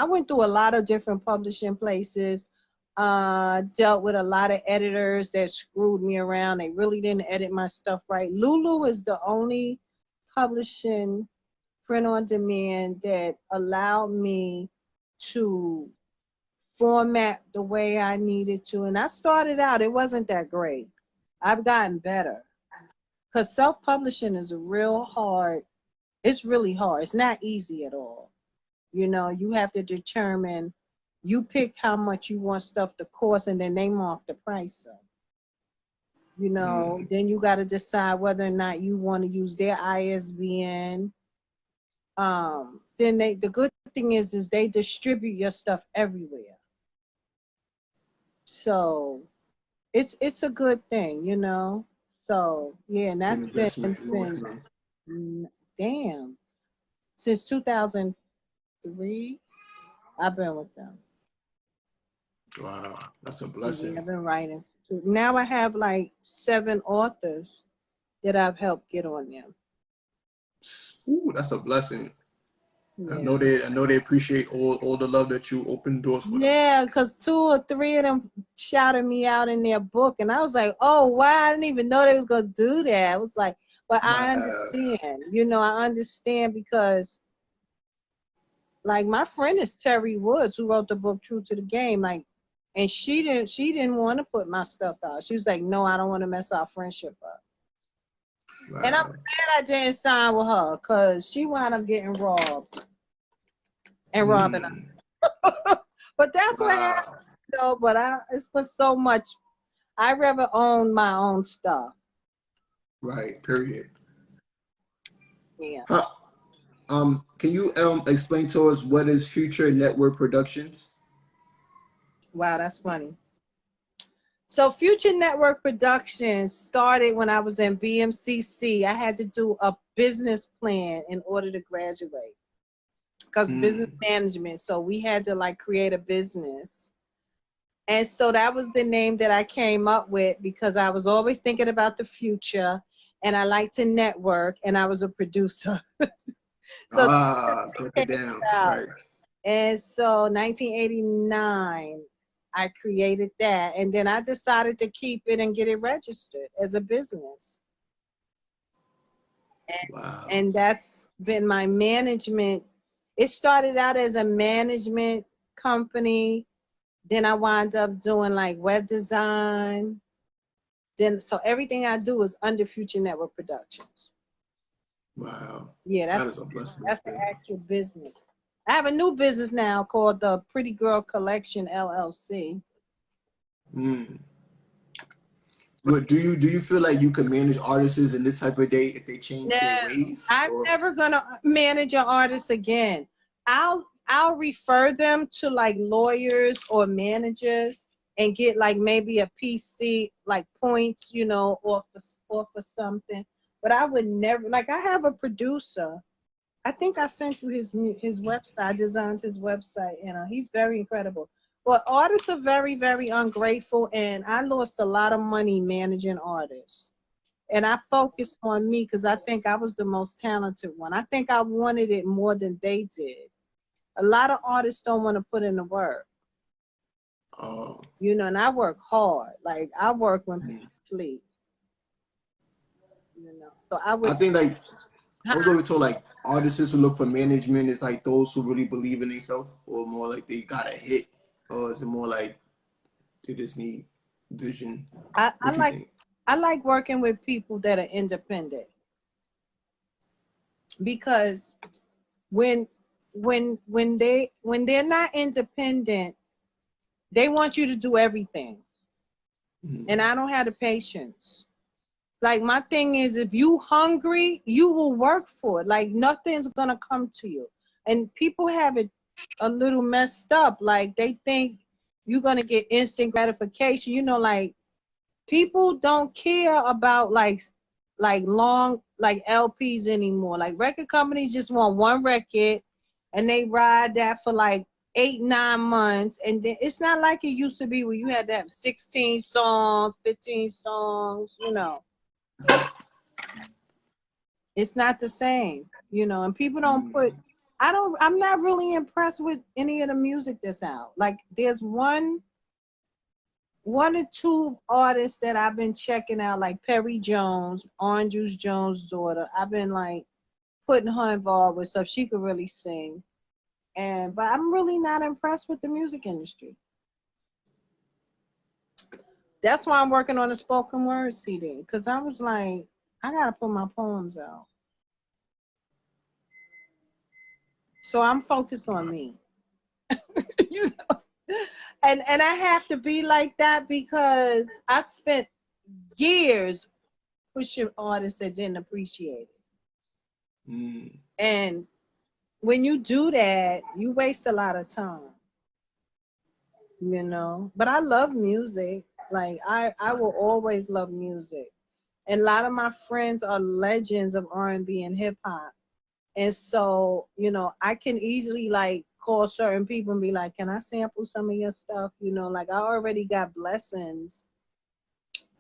went through a lot of different publishing places, dealt with a lot of editors that screwed me around. They really didn't edit my stuff right. Lulu is the only publishing print on demand that allowed me to format the way I needed to. And I started out, it wasn't that great. I've gotten better. Because self-publishing is real hard. It's really hard. It's not easy at all. You know, you have to determine, you pick how much you want stuff to cost, and then they mark the price up. You know, then you got to decide whether or not you want to use their ISBN. Then the good thing is they distribute your stuff everywhere. So it's a good thing, you know. So yeah, and that's been since since 2003. I've been with them. Wow, that's a blessing. Yeah, I've been writing. Now I have like 7 authors that I've helped get on them. Ooh, that's a blessing. Yeah. I know they appreciate all the love that you open doors for them. Yeah, because 2 or 3 of them shouted me out in their book, and I was like, oh wow, I didn't even know they was gonna do that. I was like, but I understand, you know, I understand, because like my friend is Terry Woods, who wrote the book True to the Game, like, and she didn't want to put my stuff out. She was like, no, I don't want to mess our friendship up. Wow. And I'm glad I didn't sign with her, because she wound up getting robbed and robbing her. But that's what happened, you know, but it's for so much. I'd rather own my own stuff. Right, period. Yeah. Can you explain to us what is Future Network Productions? Wow, that's funny. So Future Network Productions started when I was in BMCC. I had to do a business plan in order to graduate, because business management. So we had to like create a business. And so that was the name that I came up with, because I was always thinking about the future, and I like to network, and I was a producer. So break it down. Right. And so 1989, I created that. And then I decided to keep it and get it registered as a business. Wow. And that's been my management. It started out as a management company. Then I wound up doing like web design. Then, so everything I do is under Future Network Productions. Wow. Yeah, That is a blessing. that's the actual business. I have a new business now called the Pretty Girl Collection LLC. But do you feel like you can manage artists in this type of day if they change their ways? I'm never gonna manage an artist again. I'll refer them to like lawyers or managers and get like maybe a PC like points, you know, or for something. But I would never, like, I have a producer. I think I sent you his website. I designed his website, and he's very incredible. But artists are very, very ungrateful, and I lost a lot of money managing artists. And I focused on me because I think I was the most talented one. I think I wanted it more than they did. A lot of artists don't want to put in the work. Oh. You know, and I work hard. Like, I work when people sleep. You know, so I think like I was always told like artists who look for management is like those who really believe in themselves, or more like they got a hit, or is it more like they just need vision? I like working with people that are independent, because when they're not independent, they want you to do everything. And I don't have the patience. Like, my thing is, if you hungry, you will work for it. Like, nothing's gonna come to you. And people have it a little messed up. Like, they think you're gonna get instant gratification. You know, like, people don't care about like long like LPs anymore. Like, record companies just want one record, and they ride that for like 8-9 months, and then it's not like it used to be where you had to have 16 songs, 15 songs. You know, it's not the same. You know, and people don't put. I'm not really impressed with any of the music that's out. Like, there's one or two artists that I've been checking out, like Perry Jones, Orange Juice Jones' daughter. I've been like putting her involved with stuff. She could really sing. But I'm really not impressed with the music industry. That's why I'm working on a spoken word CD, because I was like, I gotta put my poems out. So I'm focused on me. You know? And I have to be like that because I spent years pushing artists that didn't appreciate it. And when you do that, you waste a lot of time. You know, but I love music. Like, I will always love music. And a lot of my friends are legends of R&B and hip hop. And so, you know, I can easily like call certain people and be like, can I sample some of your stuff? You know, like, I already got blessings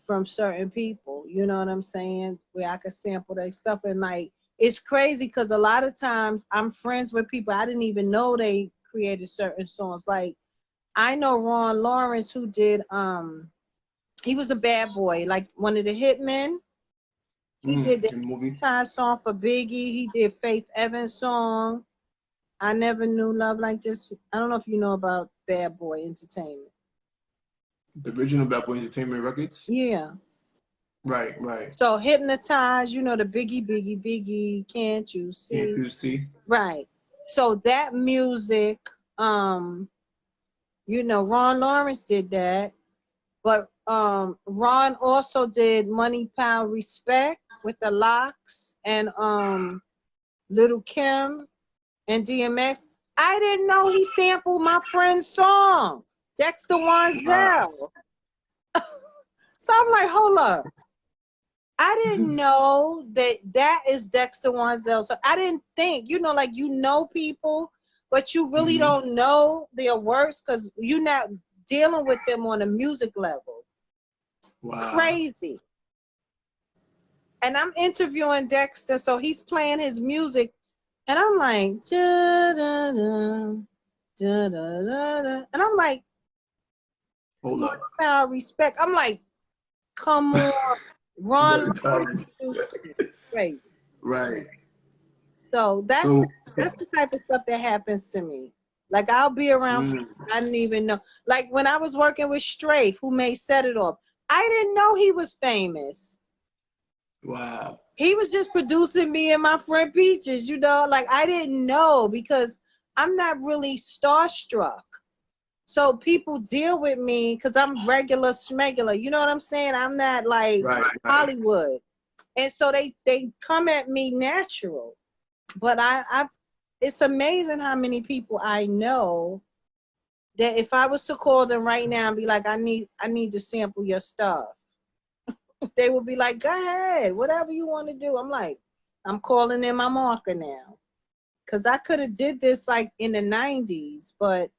from certain people, you know what I'm saying, where I could sample their stuff. And like, it's crazy because a lot of times I'm friends with people I didn't even know they created certain songs. Like, I know Ron Lawrence, who did he was a bad boy, like one of the hitmen. He did the entire song for Biggie. He did Faith Evans' song, I Never Knew Love Like This. I don't know if you know about Bad Boy Entertainment. The original Bad Boy Entertainment Records? Yeah. Right. So Hypnotize, you know, the Biggie, Can't You See? Can't You See? Right. So that music, you know, Ron Lawrence did that. But Ron also did Money, Power, Respect with the Locks and Little Kim and DMX. I didn't know he sampled my friend's song, Dexter Wanzel. So I'm like, hold up. I didn't know that is Dexter Wanzel. So I didn't think, you know, like, you know people, but you really don't know their works because you're not dealing with them on a music level. Wow. Crazy. And I'm interviewing Dexter, so he's playing his music, and I'm like, da, da, da. Da, da, da, da. And I'm like, Hold up. power respect. I'm like, come on, Ron. Crazy. Right. So that's So the type of stuff that happens to me. Like I'll be around somebody I didn't even know. Like when I was working with Strafe, who made Set It Off, I didn't know he was famous. wow. He was just producing me and my friend Peaches, you know, like I didn't know because I'm not really starstruck. So people deal with me because I'm regular smegular. You know what I'm saying? I'm not like Hollywood. And so they come at me natural. But I it's amazing how many people I know that if I was to call them right now and be like, I need to sample your stuff, they would be like, go ahead, whatever you want to do. I'm like, I'm calling in my marker now. Because I could have did this like in the 90s, but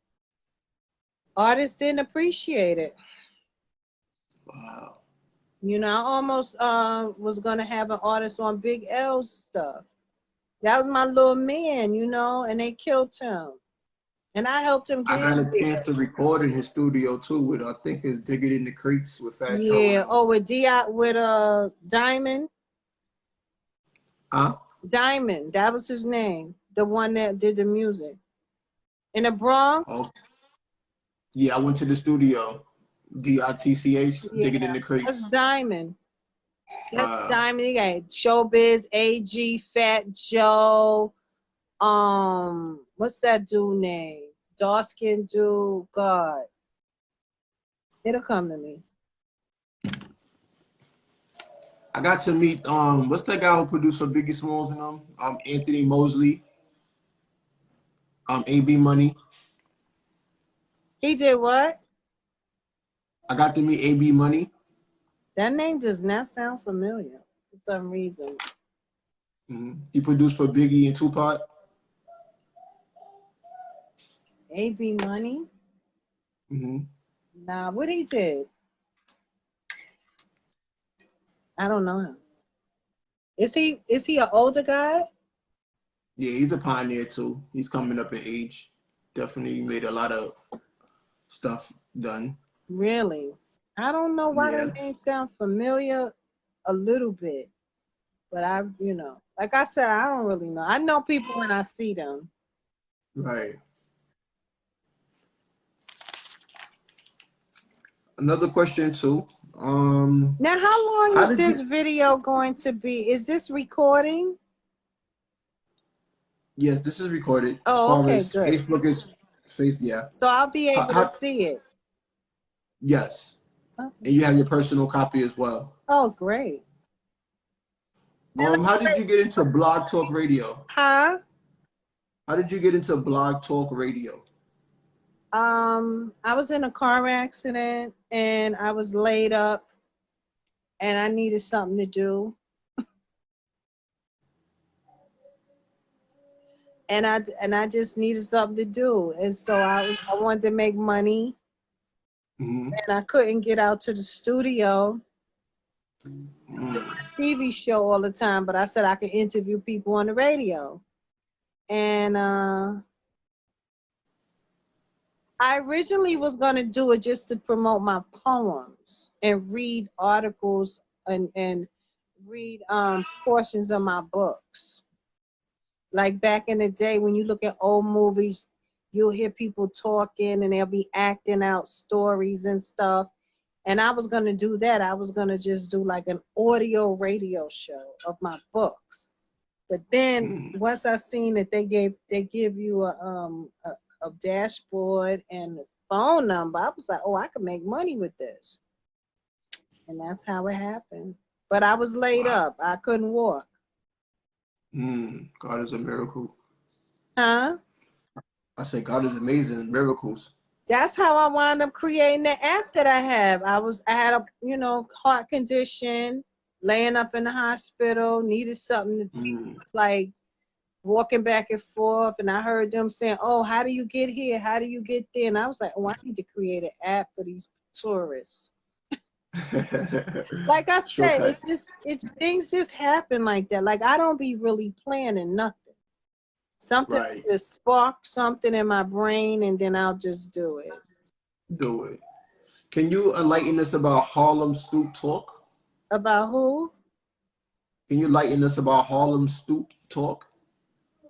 artists didn't appreciate it. Wow. You know, I almost was going to have an artist on Big L's stuff. That was my little man, you know, and they killed him. And I helped him I get got a chance to record in his studio too with I think it's Dig It in the Creeks with Fat Joe. Yeah, oh, with Diamond. Huh? Diamond, that was his name. The one that did the music. In the Bronx? Oh. Yeah, I went to the studio. DITCH, Dig It in the Creeks. That's Diamond. That's Diamond. You got Showbiz, AG, Fat Joe. What's that dude name? Dark skin dude. God. It'll come to me. I got to meet what's that guy who produced for Biggie Smalls and them? Anthony Mosley. AB Money. He did what? I got to meet AB Money. That name does not sound familiar for some reason. He produced for Biggie and Tupac. AB Money? Nah, what he did? I don't know him. Is he an older guy? Yeah, he's a pioneer too. He's coming up in age. Definitely made a lot of stuff done. Really? I don't know why that name sounds familiar a little bit. But I, you know, like I said, I don't really know. I know people when I see them. Right. Another question too. Now, how long is this video going to be? Is this recording? Yes, this is recorded. Oh, okay, good. Facebook is yeah. So I'll be able to see it. Yes. Okay. And you have your personal copy as well. Oh, great. How did you get into Blog Talk Radio? Huh? How did you get into Blog Talk Radio? I was in a car accident and I was laid up and I needed something to do. And I just needed something to do. And so I wanted to make money. And I couldn't get out to the studio. TV show all the time, but I said I could interview people on the radio. And I originally was going to do it just to promote my poems and read articles and read portions of my books. Like back in the day when you look at old movies, you'll hear people talking and they'll be acting out stories and stuff. And I was going to do that. I was going to just do like an audio radio show of my books. But then once I seen that they give you a dashboard and a phone number, I was like, oh, I could make money with this. And that's how it happened. But I was laid up. I couldn't walk. God is a miracle. Huh? I said God is amazing. Miracles. That's how I wound up creating the app that I have. I had a heart condition, laying up in the hospital, needed something to like walking back and forth, and I heard them saying, oh, how do you get here? How do you get there? And I was like, oh, I need to create an app for these tourists. Like I said, things just happen like that. Like I don't be really planning nothing. Something Right. just spark something in my brain, and then I'll just do it. Do it. Can you enlighten us about Harlem Stoop Talk? About who? Can you enlighten us about Harlem Stoop Talk?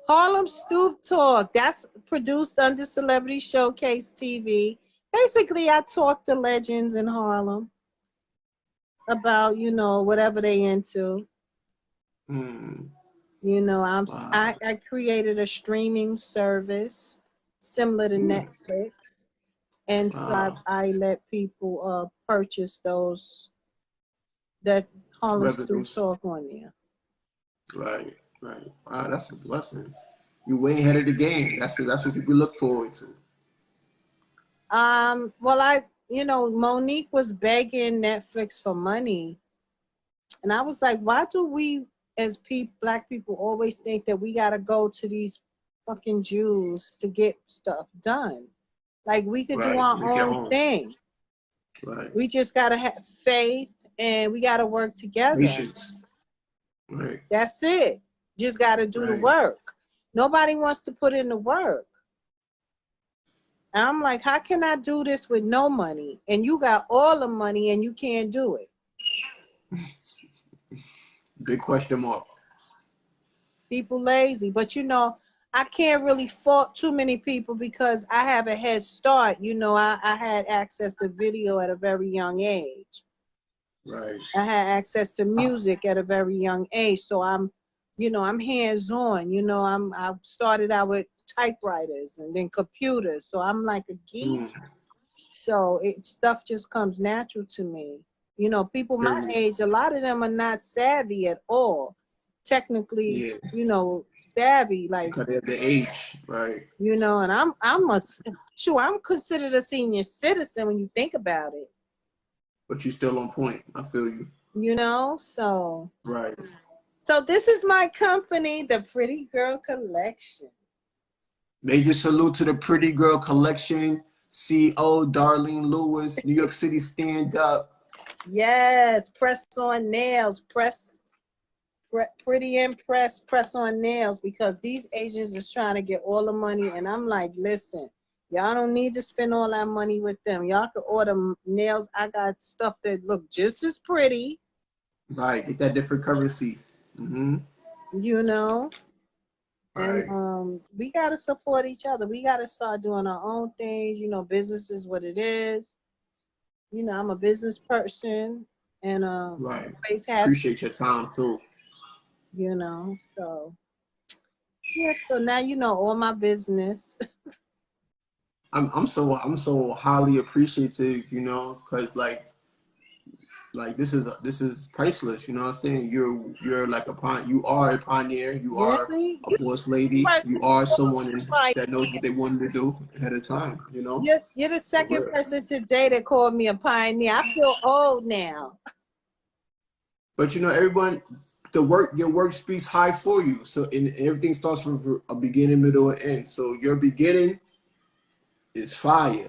Harlem Stoop Talk. That's produced under Celebrity Showcase TV. Basically, I talk to legends in Harlem about, you know, whatever they into. You know, Wow. I created a streaming service similar to Netflix, and so I let people purchase that Harlem Stoop Revenues. Talk on there. Right. Wow, that's a blessing. You way ahead of the game. That's what people look forward to. Well, you know, Monique was begging Netflix for money, and I was like, why do we as black people always think that we gotta go to these fucking Jews to get stuff done? Like, we could do our Make your own thing. Right. We just gotta have faith, and we gotta work together. Patience. Right. That's it. Just gotta do the work. Nobody wants to put in the work. And I'm like, how can I do this with no money? And you got all the money and you can't do it. Big question mark. People lazy. But you know, I can't really fault too many people because I have a head start. You know, I had access to video at a very young age. Right. I had access to music at a very young age. So I'm hands-on. You know, I started out with typewriters and then computers. So I'm like a geek. So stuff just comes natural to me. You know, people my age, a lot of them are not savvy at all. Technically, you know, savvy, like, because they're the age, right? You know, and I'm considered a senior citizen when you think about it. But you're still on point. I feel you. You know, so right. So this is my company, the Pretty Girl Collection. Major salute to the Pretty Girl Collection, CEO Darlene Lewis, New York City stand up. Yes, press on nails, pretty impressed, press on nails, because these Asians is trying to get all the money, and I'm like, listen, y'all don't need to spend all that money with them. Y'all can order nails. I got stuff that look just as pretty. Right, get that different currency. You know, and we gotta support each other. We gotta start doing our own things. You know, business is what it is. You know, I'm a business person, and right. Appreciate your time too. You know, so yeah. So now you know all my business. I'm so highly appreciative. You know, because like this is priceless. You know what I'm saying? You're like you are a pioneer. You are a boss lady. You are someone that knows what they wanted to do ahead of time. You know. You're the second person today that called me a pioneer. I feel old now. But you know, everyone, your work speaks high for you. So everything starts from a beginning, middle, and end. So your beginning is fire.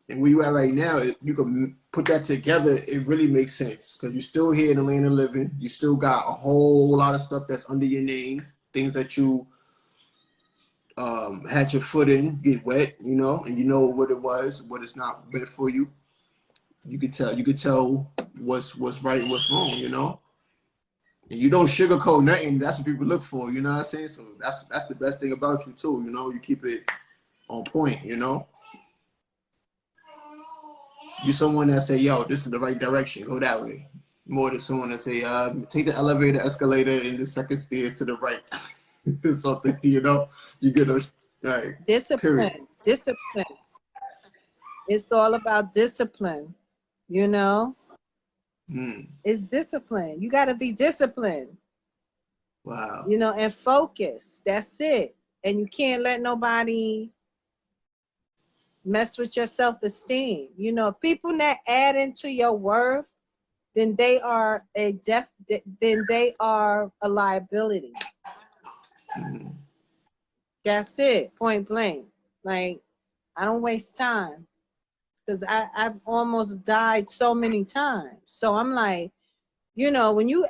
And where you at right now, you can put that together. It really makes sense because you're still here in the land of living. You still got a whole lot of stuff that's under your name, things that you had your foot in, get wet, you know, and you know what it was, what it's not meant for you. You could tell what's right and what's wrong, you know. And you don't sugarcoat nothing. That's what people look for, you know what I'm saying? So that's the best thing about you too, you know. You keep it on point, you know. You're someone that say, yo, this is the right direction, go that way. More than someone that say, take the elevator, escalator, and the second stairs to the right. Something, you know. You get a discipline. Period. Discipline. It's all about discipline, you know. It's discipline. You got to be disciplined. Wow. You know, and focus. That's it. And you can't let nobody mess with your self-esteem. You know, if people that add into your worth, then they are a liability. That's it, point blank. Like, I don't waste time because I've almost died so many times. So I'm like, you know, when you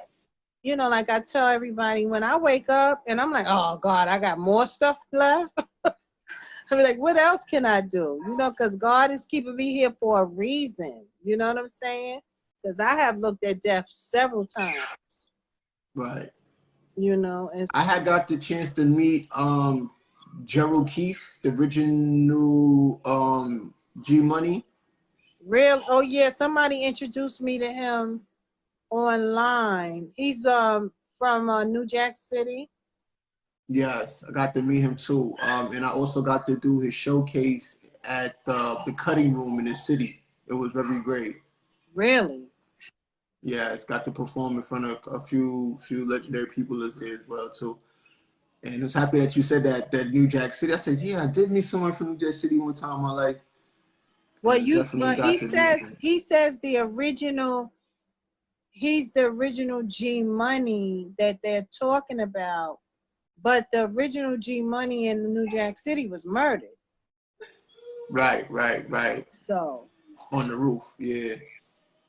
you know, like I tell everybody, when I wake up and I'm like, oh God, I got more stuff left. I'm like, what else can I do? You know, because God is keeping me here for a reason. You know what I'm saying? Because I have looked at death several times. Right. You know, and I had got the chance to meet Gerald Keefe, the original G Money. oh yeah, somebody introduced me to him online. He's from New Jack City. Yes, I got to meet him too. And I also got to do his showcase at the Cutting Room in the city. It was very great. Really? Yes, got to perform in front of a few legendary people as well too. And I was happy that you said that New Jack City. I said, yeah, I did meet someone from New Jack City one time in my life. Well, he says the original. He's the original G Money that they're talking about, but the original G Money in New Jack City was murdered. Right. So on the roof, yeah.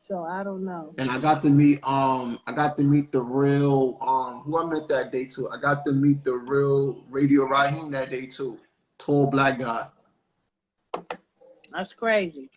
So I don't know. And I got to meet the real who I met that day too. I got to meet the real Radio Raheem that day too. Tall black guy. That's crazy.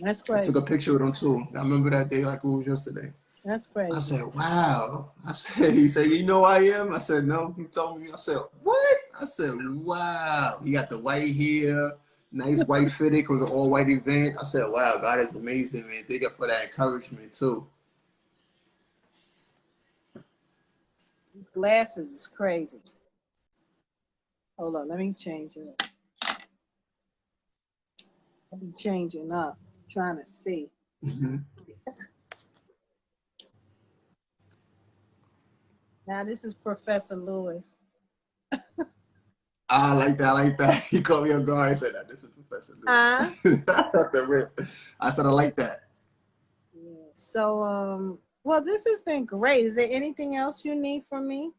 That's crazy. I took a picture with him too. I remember that day like it was yesterday. That's crazy. I said, wow. He said, you know who I am? I said, no. He told me. I said, what? I said, wow. He got the white hair, nice white fitted. It was an all white event. I said, wow, God is amazing, man. Thank you for that encouragement too. Glasses is crazy. Hold on, let me change it. I'll be changing up, trying to see. Mm-hmm. Now this is Professor Lewis. I like that. He called me a guard. He said, this is Professor Lewis. I said, I like that. Yeah. So, well, this has been great. Is there anything else you need from me?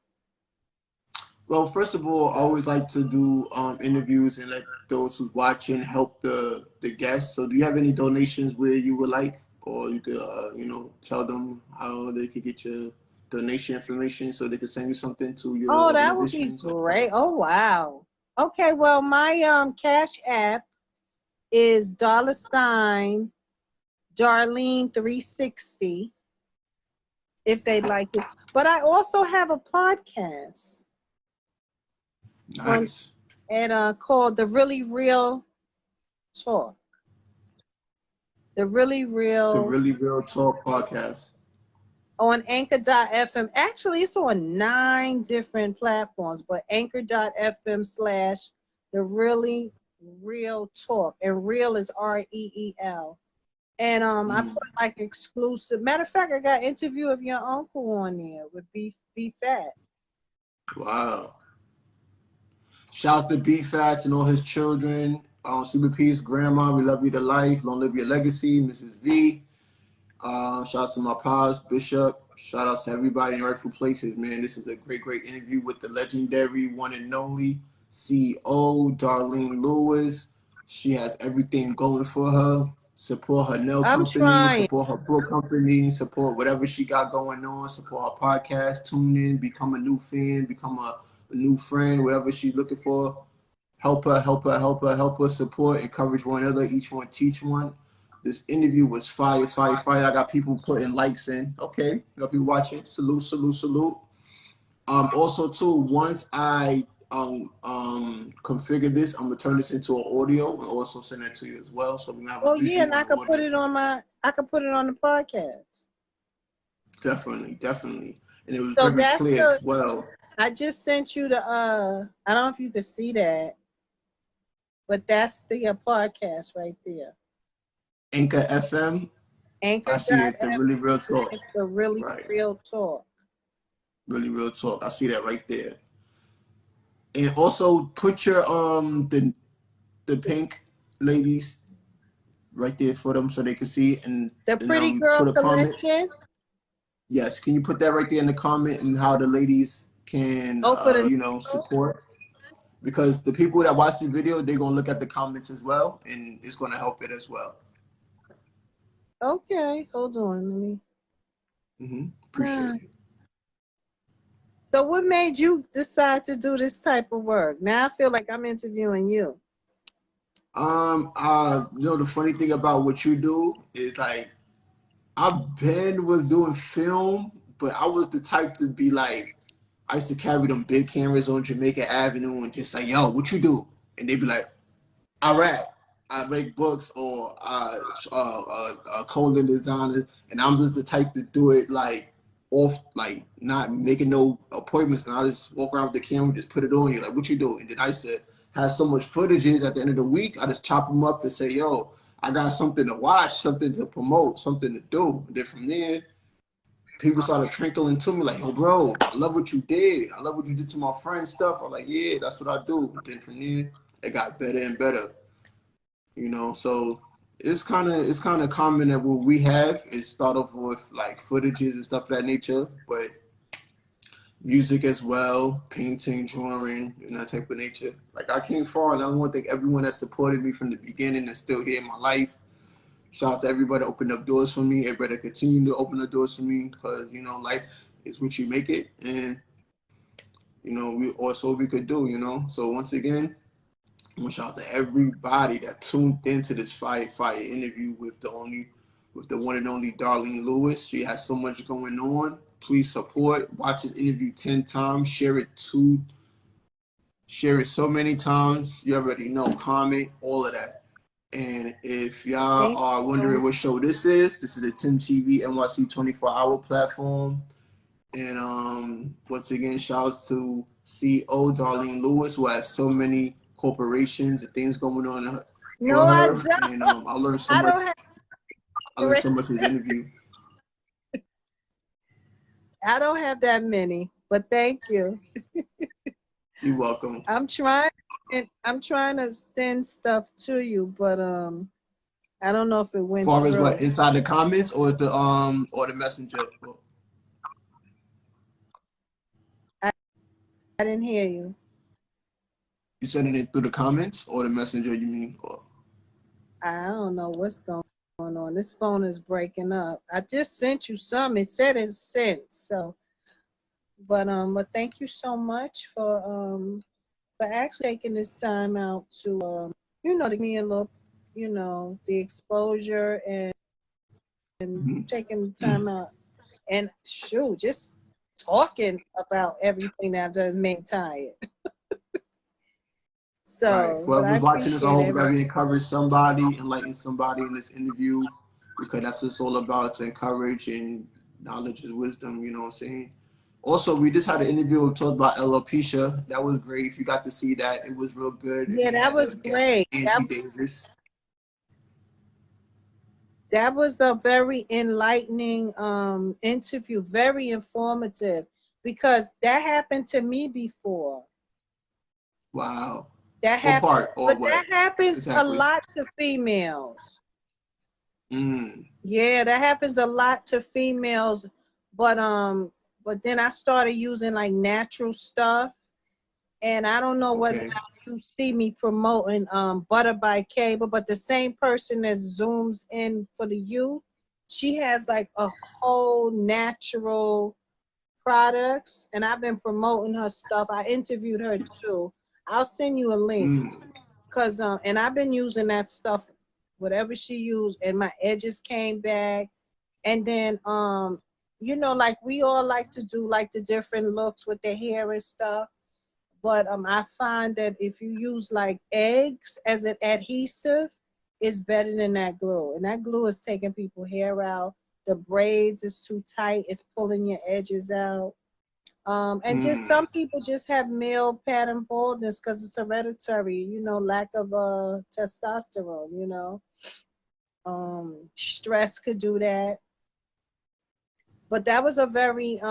Well, first of all, I always like to do interviews and let those who's watching help the guests. So do you have any donations where you would like, or you could, tell them how they could get your donation information so they could send you something to your organization? That would be great. Oh, wow. Okay, well, my Cash App is $Darlene360 if they'd like it. But I also have a podcast. Nice. Called The Really Real Talk. The Really Real Talk podcast. On Anchor.fm. Actually, it's on 9 different platforms, but Anchor.fm/The Really Real Talk. And real is REEL. And I put like exclusive. Matter of fact, I got an interview of your uncle on there with B Fat. Wow. Shout out to B Fats and all his children. Super Peace, Grandma, we love you to life. Long live your legacy, Mrs. V. Shout out to my pops, Bishop. Shout out to everybody in rightful places, man. This is a great interview with the legendary one and only CEO, Darlene Lewis. She has everything going for her. Support her nail company, support her book company, support whatever she got going on, support her podcast, tune in, become a new fan, become a new friend, whatever she's looking for. Help her, support, encourage one another, each one teach one. This interview was fire. I got people putting likes in. Okay, you got people watching. Salute. Also too, once I configure this, I'm gonna turn this into an audio and also send that to you as well. So we have. And I could put it on the podcast. Definitely, and it was very clear as well. I just sent you the I don't know if you can see that, but that's the podcast right there. Anchor FM. I see it. The Really Real Talk. It's the Really Real Talk. Really Real Talk. I see that right there. And also put your the pink ladies right there for them so they can see and the pretty girl collection. Yes, can you put that right there in the comment and how the ladies can support? Because the people that watch the video, they're gonna look at the comments as well, and it's gonna help it as well. Okay, hold on. Let me. Appreciate it. So what made you decide to do this type of work? Now I feel like I'm interviewing you. The funny thing about what you do is like was doing film, but I was the type to be like, I used to carry them big cameras on Jamaica Avenue and just like, yo, what you do? And they'd be like, I rap, I make books, or clothing designer, and I'm just the type to do it like off, like not making no appointments, and I just walk around with the camera, just put it on you, like what you do, and then I used to have so much footages at the end of the week, I just chop them up and say, yo, I got something to watch, something to promote, something to do. And then from there, people started trickling to me like, yo, bro, I love what you did. I love what you did to my friend's stuff. I'm like, yeah, that's what I do. And then from there, it got better and better. You know, so it's kind of common that what we have is start off with like footages and stuff of that nature, but music as well, painting, drawing, and that type of nature. Like I came far, and I want to thank everyone that supported me from the beginning and still here in my life. Shout out to everybody that opened up doors for me. Everybody that continue to open the doors for me, because you know life is what you make it, and you know we also we could do. You know, so once again, I want to shout out to everybody that tuned into this fire interview with the one and only Darlene Lewis. She has so much going on. Please support. Watch this interview 10 times. Share it so many times. You already know. Comment, all of that. And if y'all are wondering what show this is the TimTvyNYC 24-hour platform. And once again, shouts to CEO Darlene Lewis, who has so many corporations and things going on for I her. don't. And I learned so much. I learned so much from the interview. I don't have that many, but thank you. You're welcome. I'm trying to send stuff to you, but I don't know if it went As far through. as what, inside the comments or the messenger? I didn't hear you. You sending it through the comments or the messenger, you mean? Or? I don't know what's going on. This phone is breaking up. I just sent you some. It said it's sent. So, but thank you so much for actually taking this time out to to give me a look, the exposure and taking the time out and shoot, just talking about everything that I've done made tired. So, right. For everyone watching this, I hope that we encourage somebody, enlighten somebody in this interview, because that's what it's all about, to encourage, and knowledge is wisdom, you know what I'm saying? Also, we just had an interview we talked about alopecia. That was great. If you got to see that, it was real good. Yeah, that was great. Davis. That was a very enlightening interview, very informative, because that happened to me before. Wow. That happened, part, but that happens a lot to females. Yeah, that happens a lot to females, but then I started using like natural stuff, and I don't know whether you see me promoting Butter by Cable, but the same person that zooms in for the youth, she has like a whole natural products, and I've been promoting her stuff. I interviewed her too. I'll send you a link, cause and I've been using that stuff, whatever she used, and my edges came back. And then like we all like to do like the different looks with the hair and stuff. But I find that if you use like eggs as an adhesive, it's better than that glue. And that glue is taking people's hair out. The braids is too tight. It's pulling your edges out. And just some people just have male pattern baldness because it's hereditary, lack of testosterone, stress could do that. But that was a very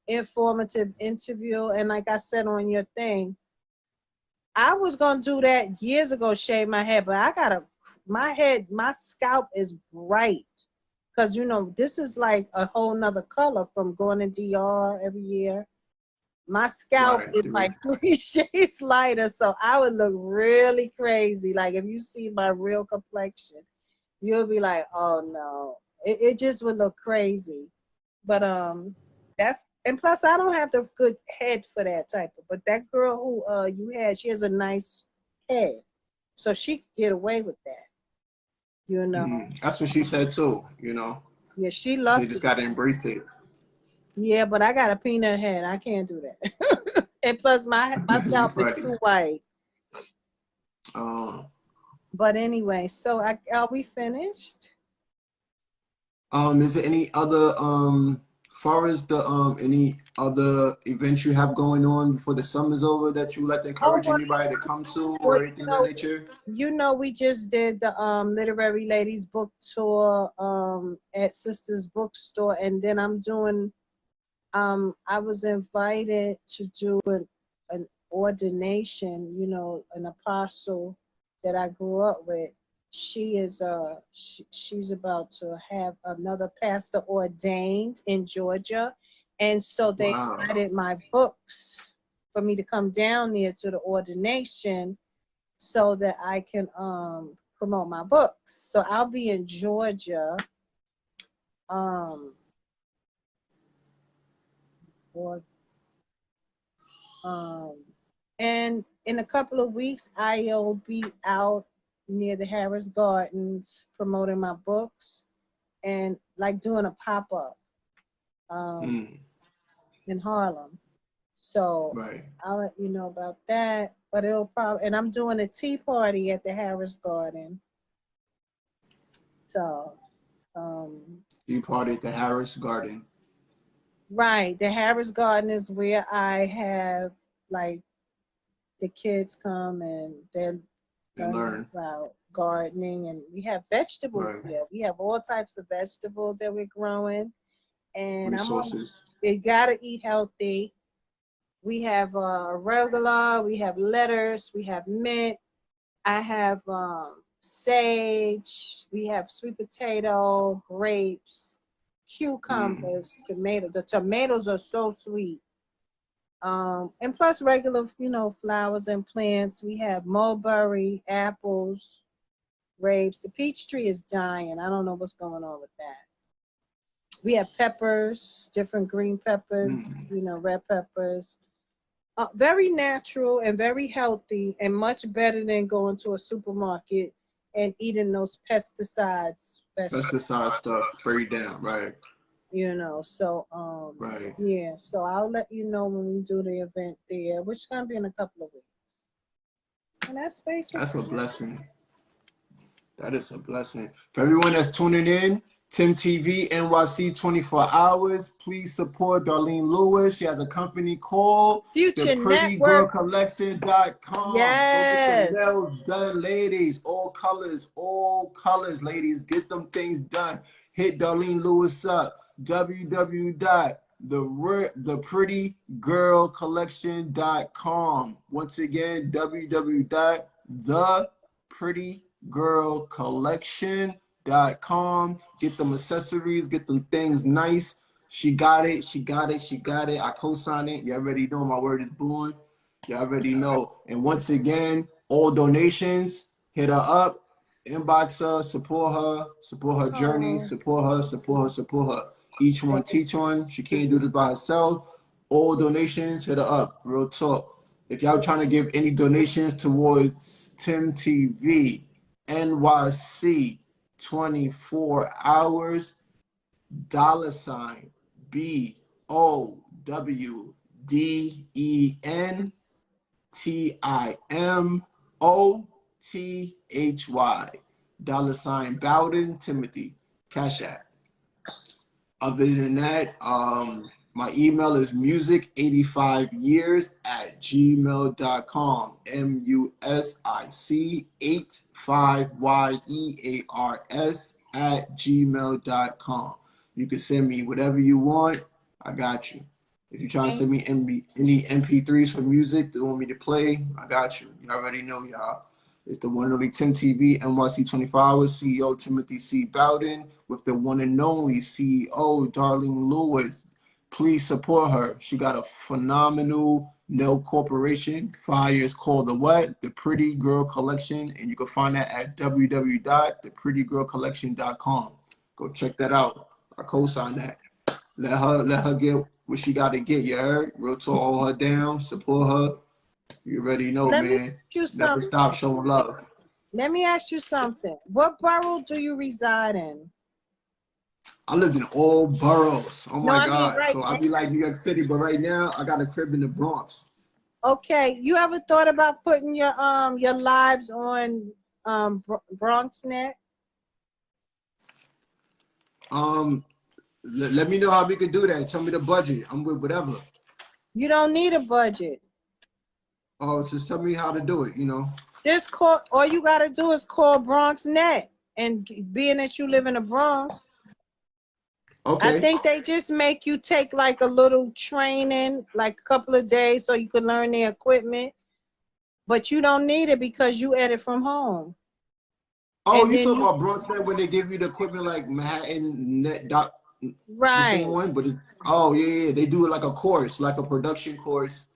informative interview. And like I said on your thing, I was going to do that years ago, shave my head, but my scalp is bright. Because, this is like a whole nother color from going to DR every year. My scalp is like 3 shades lighter, so I would look really crazy. Like if you see my real complexion, you'll be like, oh no, it just would look crazy. But that's, and plus I don't have the good head for that type of. But that girl who you had, she has a nice head, so she could get away with that. You know. That's what she said too. You know. Yeah, she So you lucky. just gotta embrace it. Yeah, but I got a peanut head. I can't do that. And plus my scalp is too white. But anyway, so are we finished? Is there any other far as the any other events you have going on before the summer's over that you would like to encourage anybody to come to or anything of that nature? You know, we just did the Literary Ladies book tour at Sisters Bookstore, and then I'm doing I was invited to do an ordination, you know, an apostle that I grew up with. She is she's about to have another pastor ordained in Georgia, and so they invited my books for me to come down there to the ordination so that I can promote my books. So I'll be in Georgia and in a couple of weeks I'll be out near the Harris Gardens promoting my books and like doing a pop-up in Harlem. So I'll let you know about that. But it'll probably, and I'm doing a tea party at the Harris Garden. So tea party at the Harris Garden. Right. The Harris Garden is where I have like the kids come and they learn about gardening, and we have vegetables there. We have all types of vegetables that we're growing, and you gotta eat healthy. We have arugula, we have lettuce, we have mint. I have sage. We have sweet potato, grapes, cucumbers, tomato. The tomatoes are so sweet. And plus regular, you know, flowers and plants. We have mulberry, apples, grapes. The peach tree is dying. I don't know what's going on with that. We have peppers, different green peppers, you know, red peppers. Very natural and very healthy, and much better than going to a supermarket and eating those pesticides. Pesticide stuff sprayed down, right? You know, so yeah. So I'll let you know when we do the event there, which is gonna be in a couple of weeks. And that's basically. That's a blessing. That is a blessing. For everyone that's tuning in, Tim TV NYC 24 hours. Please support Darlene Lewis. She has a company called theprettygirlcollection.com. Yes. Go get the nails done, ladies. All colors, ladies. Get them things done. Hit Darlene Lewis up. www.theprettygirlcollection.com. Once again, www.theprettygirlcollection.com. Get them accessories, get them things nice. She got it. I co-sign it. You already know my word is born. You already know. And once again, all donations, hit her up, inbox her, support her journey, support her. Each one teach one. She can't do this by herself. All donations, hit her up. Real talk. If y'all trying to give any donations towards Tim TV, NYC 24 hours, $BOWDENTIMTHY. $Bowden Timothy. Cash App. Other than that, my email is music85years@gmail.com. music85years@gmail.com. You can send me whatever you want. I got you. If you're trying to send me any MP3s for music that want me to play, I got you. You already know, y'all. It's the one and only Tim TV, NYC 24 hours, CEO Timothy C. Bowden, with the one and only CEO Darlene Lewis. Please support her. She got a phenomenal No Corporation. Fire is called the what? The Pretty Girl Collection, and you can find that at www.theprettygirlcollection.com. Go check that out. I co-sign that. Let her get what she got to get. You heard? Real talk, hold her down, support her. You already know, Let me man. ask you Never something. stop showing love. Let me ask you something. What borough do you reside in? I lived in all boroughs. Oh No, my I mean God. right So I now. be like New York City, but right now I got a crib in the Bronx. Okay, you ever thought about putting your lives on BronxNet? Let me know how we could do that. Tell me the budget. I'm with whatever. You don't need a budget. Oh, just tell me how to do it, you know. Just call. All you gotta do is call BronxNet, and being that you live in the Bronx, Okay. I think they just make you take like a little training, like a couple of days, so you can learn the equipment. But you don't need it because you edit from home. Oh, And you then talking about Bronx Net when they give you the equipment like Manhattan Net dot the right. same one, but it's yeah. They do it like a course, like a production course.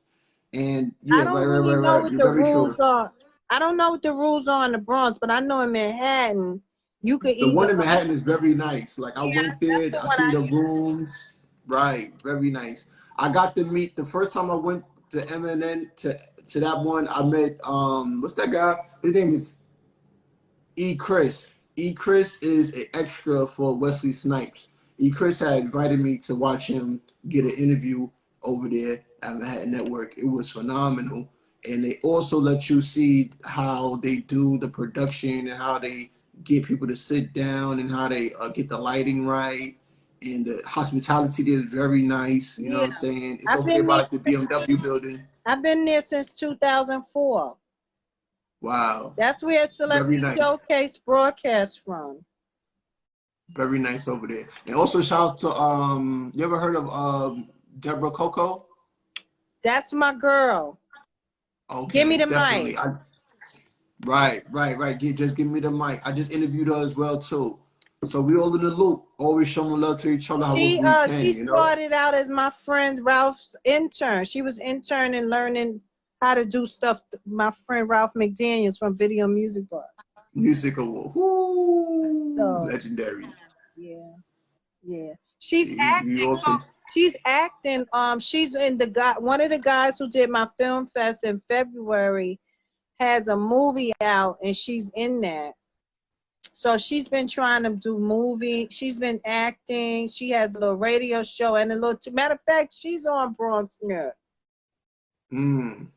And I yeah, don't really know right. what You're the very rules true. are. I don't know what the rules are in the Bronx, but I know in Manhattan, you could The one either. in Manhattan is very nice. Like I Yeah, went that's there, the I one seen I the use. rooms. Right, very nice. I got to meet the first time I went to MNN to that one. I met what's that guy? His name is Chris. Chris is an extra for Wesley Snipes. Chris had invited me to watch him get an interview over there at Manhattan Network. It was phenomenal. And they also let you see how they do the production and how they get people to sit down and how they get the lighting right. And the hospitality there is very nice. You know Yeah, what I'm saying? It's I've over there been by there. like the BMW building. I've been there since 2004. Wow. That's where Very Celebrity nice. Showcase broadcast from. Very nice over there. And also shout out to you ever heard of Deborah Coco? That's my girl. Give me Okay, the mic. definitely. Right. Just give me the mic. I just interviewed her as well too. So we all in the loop, always showing love to each other however we She can, you know? started out as my friend Ralph's intern. She was interning, learning how to do stuff. My friend Ralph McDaniels from Video Music Bar. Musical. Woo, So legendary. yeah. She's You acting. also She's acting. She's in one of the guys who did my film fest in February has a movie out, and she's in that. So she's been trying to do movie. She's been acting. She has a little radio show and a little. Matter of fact, she's on Bronx Net.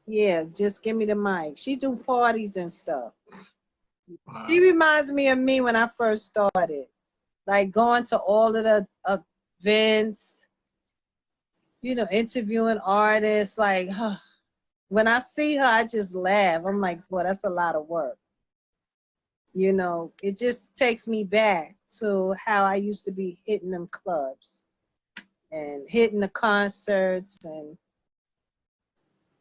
Yeah, just give me the mic. She do parties and stuff. wow. She reminds me of me when I first started, like going to all of the events, you know, interviewing artists. Like, when I see her, I just laugh. I'm like, boy, that's a lot of work. You know, it just takes me back to how I used to be hitting them clubs and hitting the concerts. And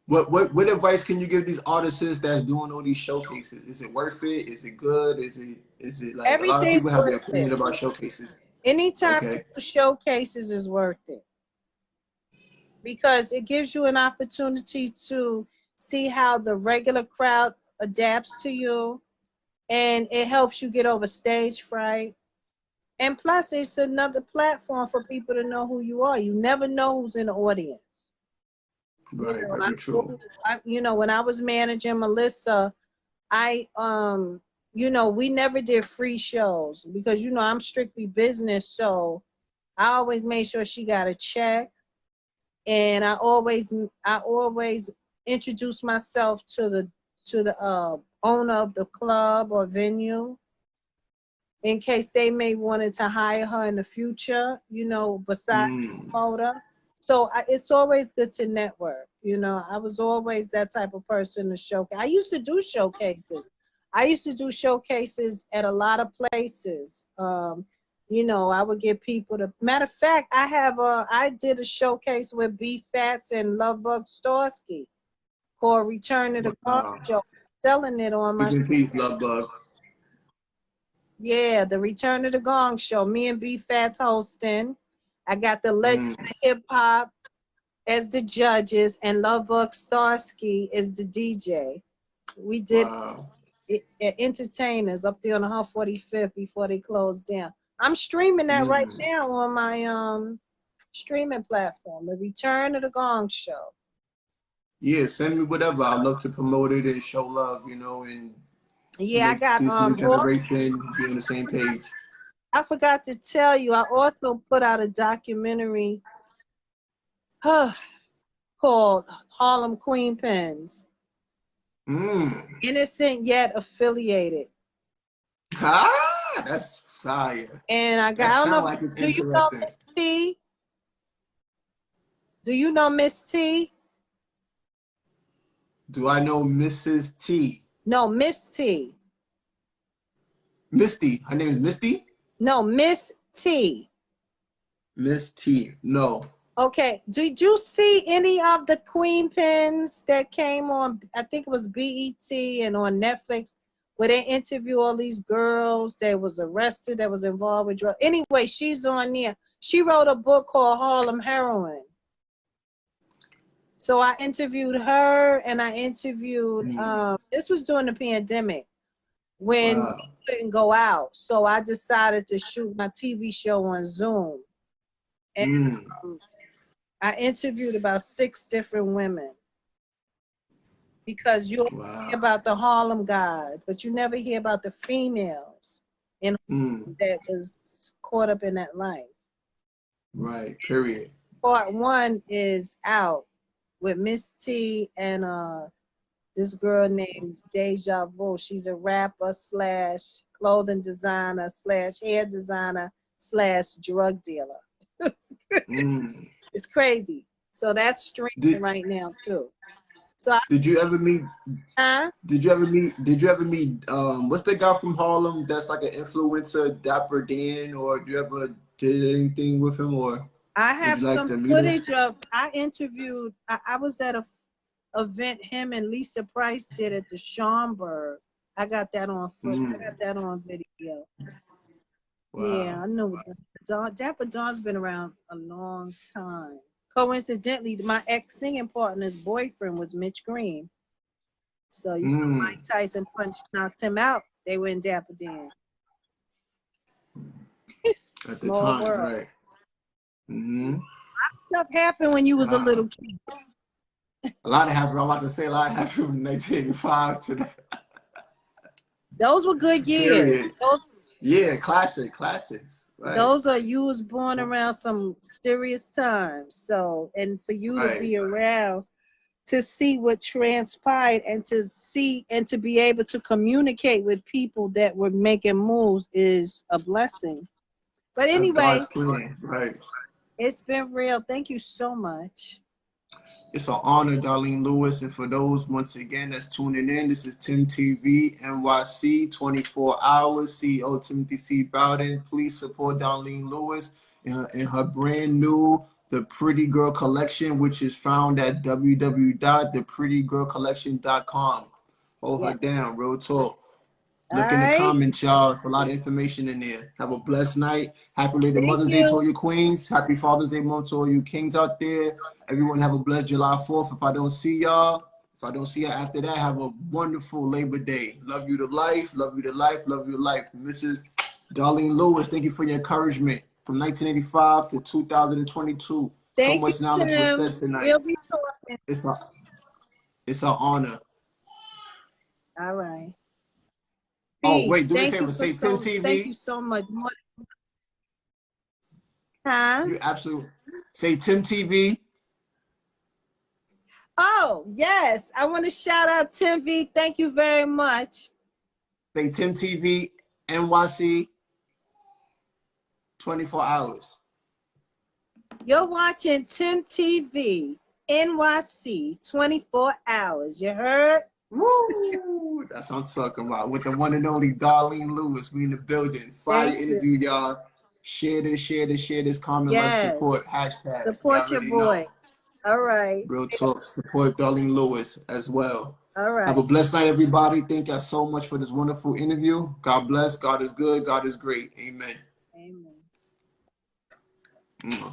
what advice can you give these artists that's doing all these showcases? Is it worth it? Is it good? Is it like a lot of everything's people have their worth opinion it. about showcases? Anytime you Okay. do showcases is worth it because it gives you an opportunity to see how the regular crowd adapts to you, and it helps you get over stage fright. And plus, it's another platform for people to know who you are. You never know who's in the audience. Right, very true. You know, when I was managing Melissa, you know, we never did free shows because, you know, I'm strictly business. So I always made sure she got a check. And I always introduce myself to the owner of the club or venue in case they may wanted to hire her in the future, you know, besides the promoter. So it's always good to network. You know, I was always that type of person to showcase. I used to do showcases. I used to do showcases at a lot of places. You know, I would get people to. Matter of fact, I did a showcase with B Fats and Lovebug Starsky called Return to the Gong Show. Selling it on my. Keep in peace, love bug. Yeah, the Return to the Gong Show. Me and B Fats hosting. I got the legend of hip hop as the judges, and Lovebug Starsky is the DJ. We did entertainers up there on the 145th before they closed down. I'm streaming that right now on my streaming platform, The Return of the Gong Show. Yeah, send me whatever. I'd love to promote it and show love, you know, and yeah, I got this new generation be on the same page. I forgot to tell you, I also put out a documentary called Harlem Queen Pins. Innocent yet affiliated. Ah, that's fire. And I got, I don't know, like do you know Miss T? Do you know Miss T? Do I know Mrs. T? No, Miss T. Misty. Her name is Misty? No, Miss T. Miss T. No. Okay. Did you see any of the Queen Pins that came on, I think it was BET and on Netflix, where they interview all these girls that was arrested, that was involved with drugs? Anyway, she's on there. She wrote a book called Harlem Heroin. So I interviewed her, and I interviewed, this was during the pandemic when we couldn't go out. So I decided to shoot my TV show on Zoom. And I interviewed about 6 different women. Because you hear about the Harlem guys, but you never hear about the females in that was caught up in that life. Right, period. Part 1 is out with Miss T and this girl named Deja Vu. She's a rapper / clothing designer / hair designer / drug dealer. It's crazy. So that's streaming right now too. So did you ever meet? Did you ever meet? What's the guy from Harlem that's like an influencer, Dapper Dan? Or do you ever did anything with him? Or I have some footage of. I interviewed. I was at a event him and Lisa Price did at the Schaumburg. I got that on footage. I got that on video. Wow. Yeah, I know. Dapper Don's been around a long time. Coincidentally, my ex-singing partner's boyfriend was Mitch Green. So you know, Mike Tyson knocked him out. They were in Dapper Dan. At the time, world. Right. A lot of stuff happened when you was a little kid. A lot happened. I'm about to say a lot happened from 1985 to that. Those were good years. Yeah, classics. Right. Those are, you was born around some serious times. So, and for you to be around to see what transpired and to see and to be able to communicate with people that were making moves is a blessing. But anyway, right. It's been real. Thank you so much. It's an honor, Darlene Lewis. And for those, once again, that's tuning in, this is TimTVNYC 24 hours, CEO Timothy C. Bowden. Please support Darlene Lewis in her brand new The Pretty Girl Collection, which is found at www.theprettygirlcollection.com. Hold her down, real talk. Look in the comments, y'all. It's a lot of information in there. Have a blessed night. Happy Lady Mother's Day to all you queens. Happy Father's Day month to all you kings out there. Everyone have a blessed July 4th. If I don't see y'all, after that, have a wonderful Labor Day. Love you to life. Love you to life. Love you to life. Mrs. Darlene Lewis, thank you for your encouragement. From 1985 to 2022. So much knowledge was said tonight. We'll be talking. It's an honor. All right. Oh, wait, do me a favor. Say Tim TV. Thank you so much. Huh? You absolutely. Say Tim TV. Oh, yes. I want to shout out Tim V. Thank you very much. Say Tim TV NYC 24 hours. You're watching Tim TV NYC 24 hours. You heard? Woo! That's what I'm talking about. With the one and only Darlene Lewis. We in the building. Fire interview, y'all. Share this, comment, like, support, hashtag. Support your boy. Know. All right. Real talk. Support Darlene Lewis as well. All right. Have a blessed night, everybody. Thank you so much for this wonderful interview. God bless. God is good. God is great. Amen. Amen.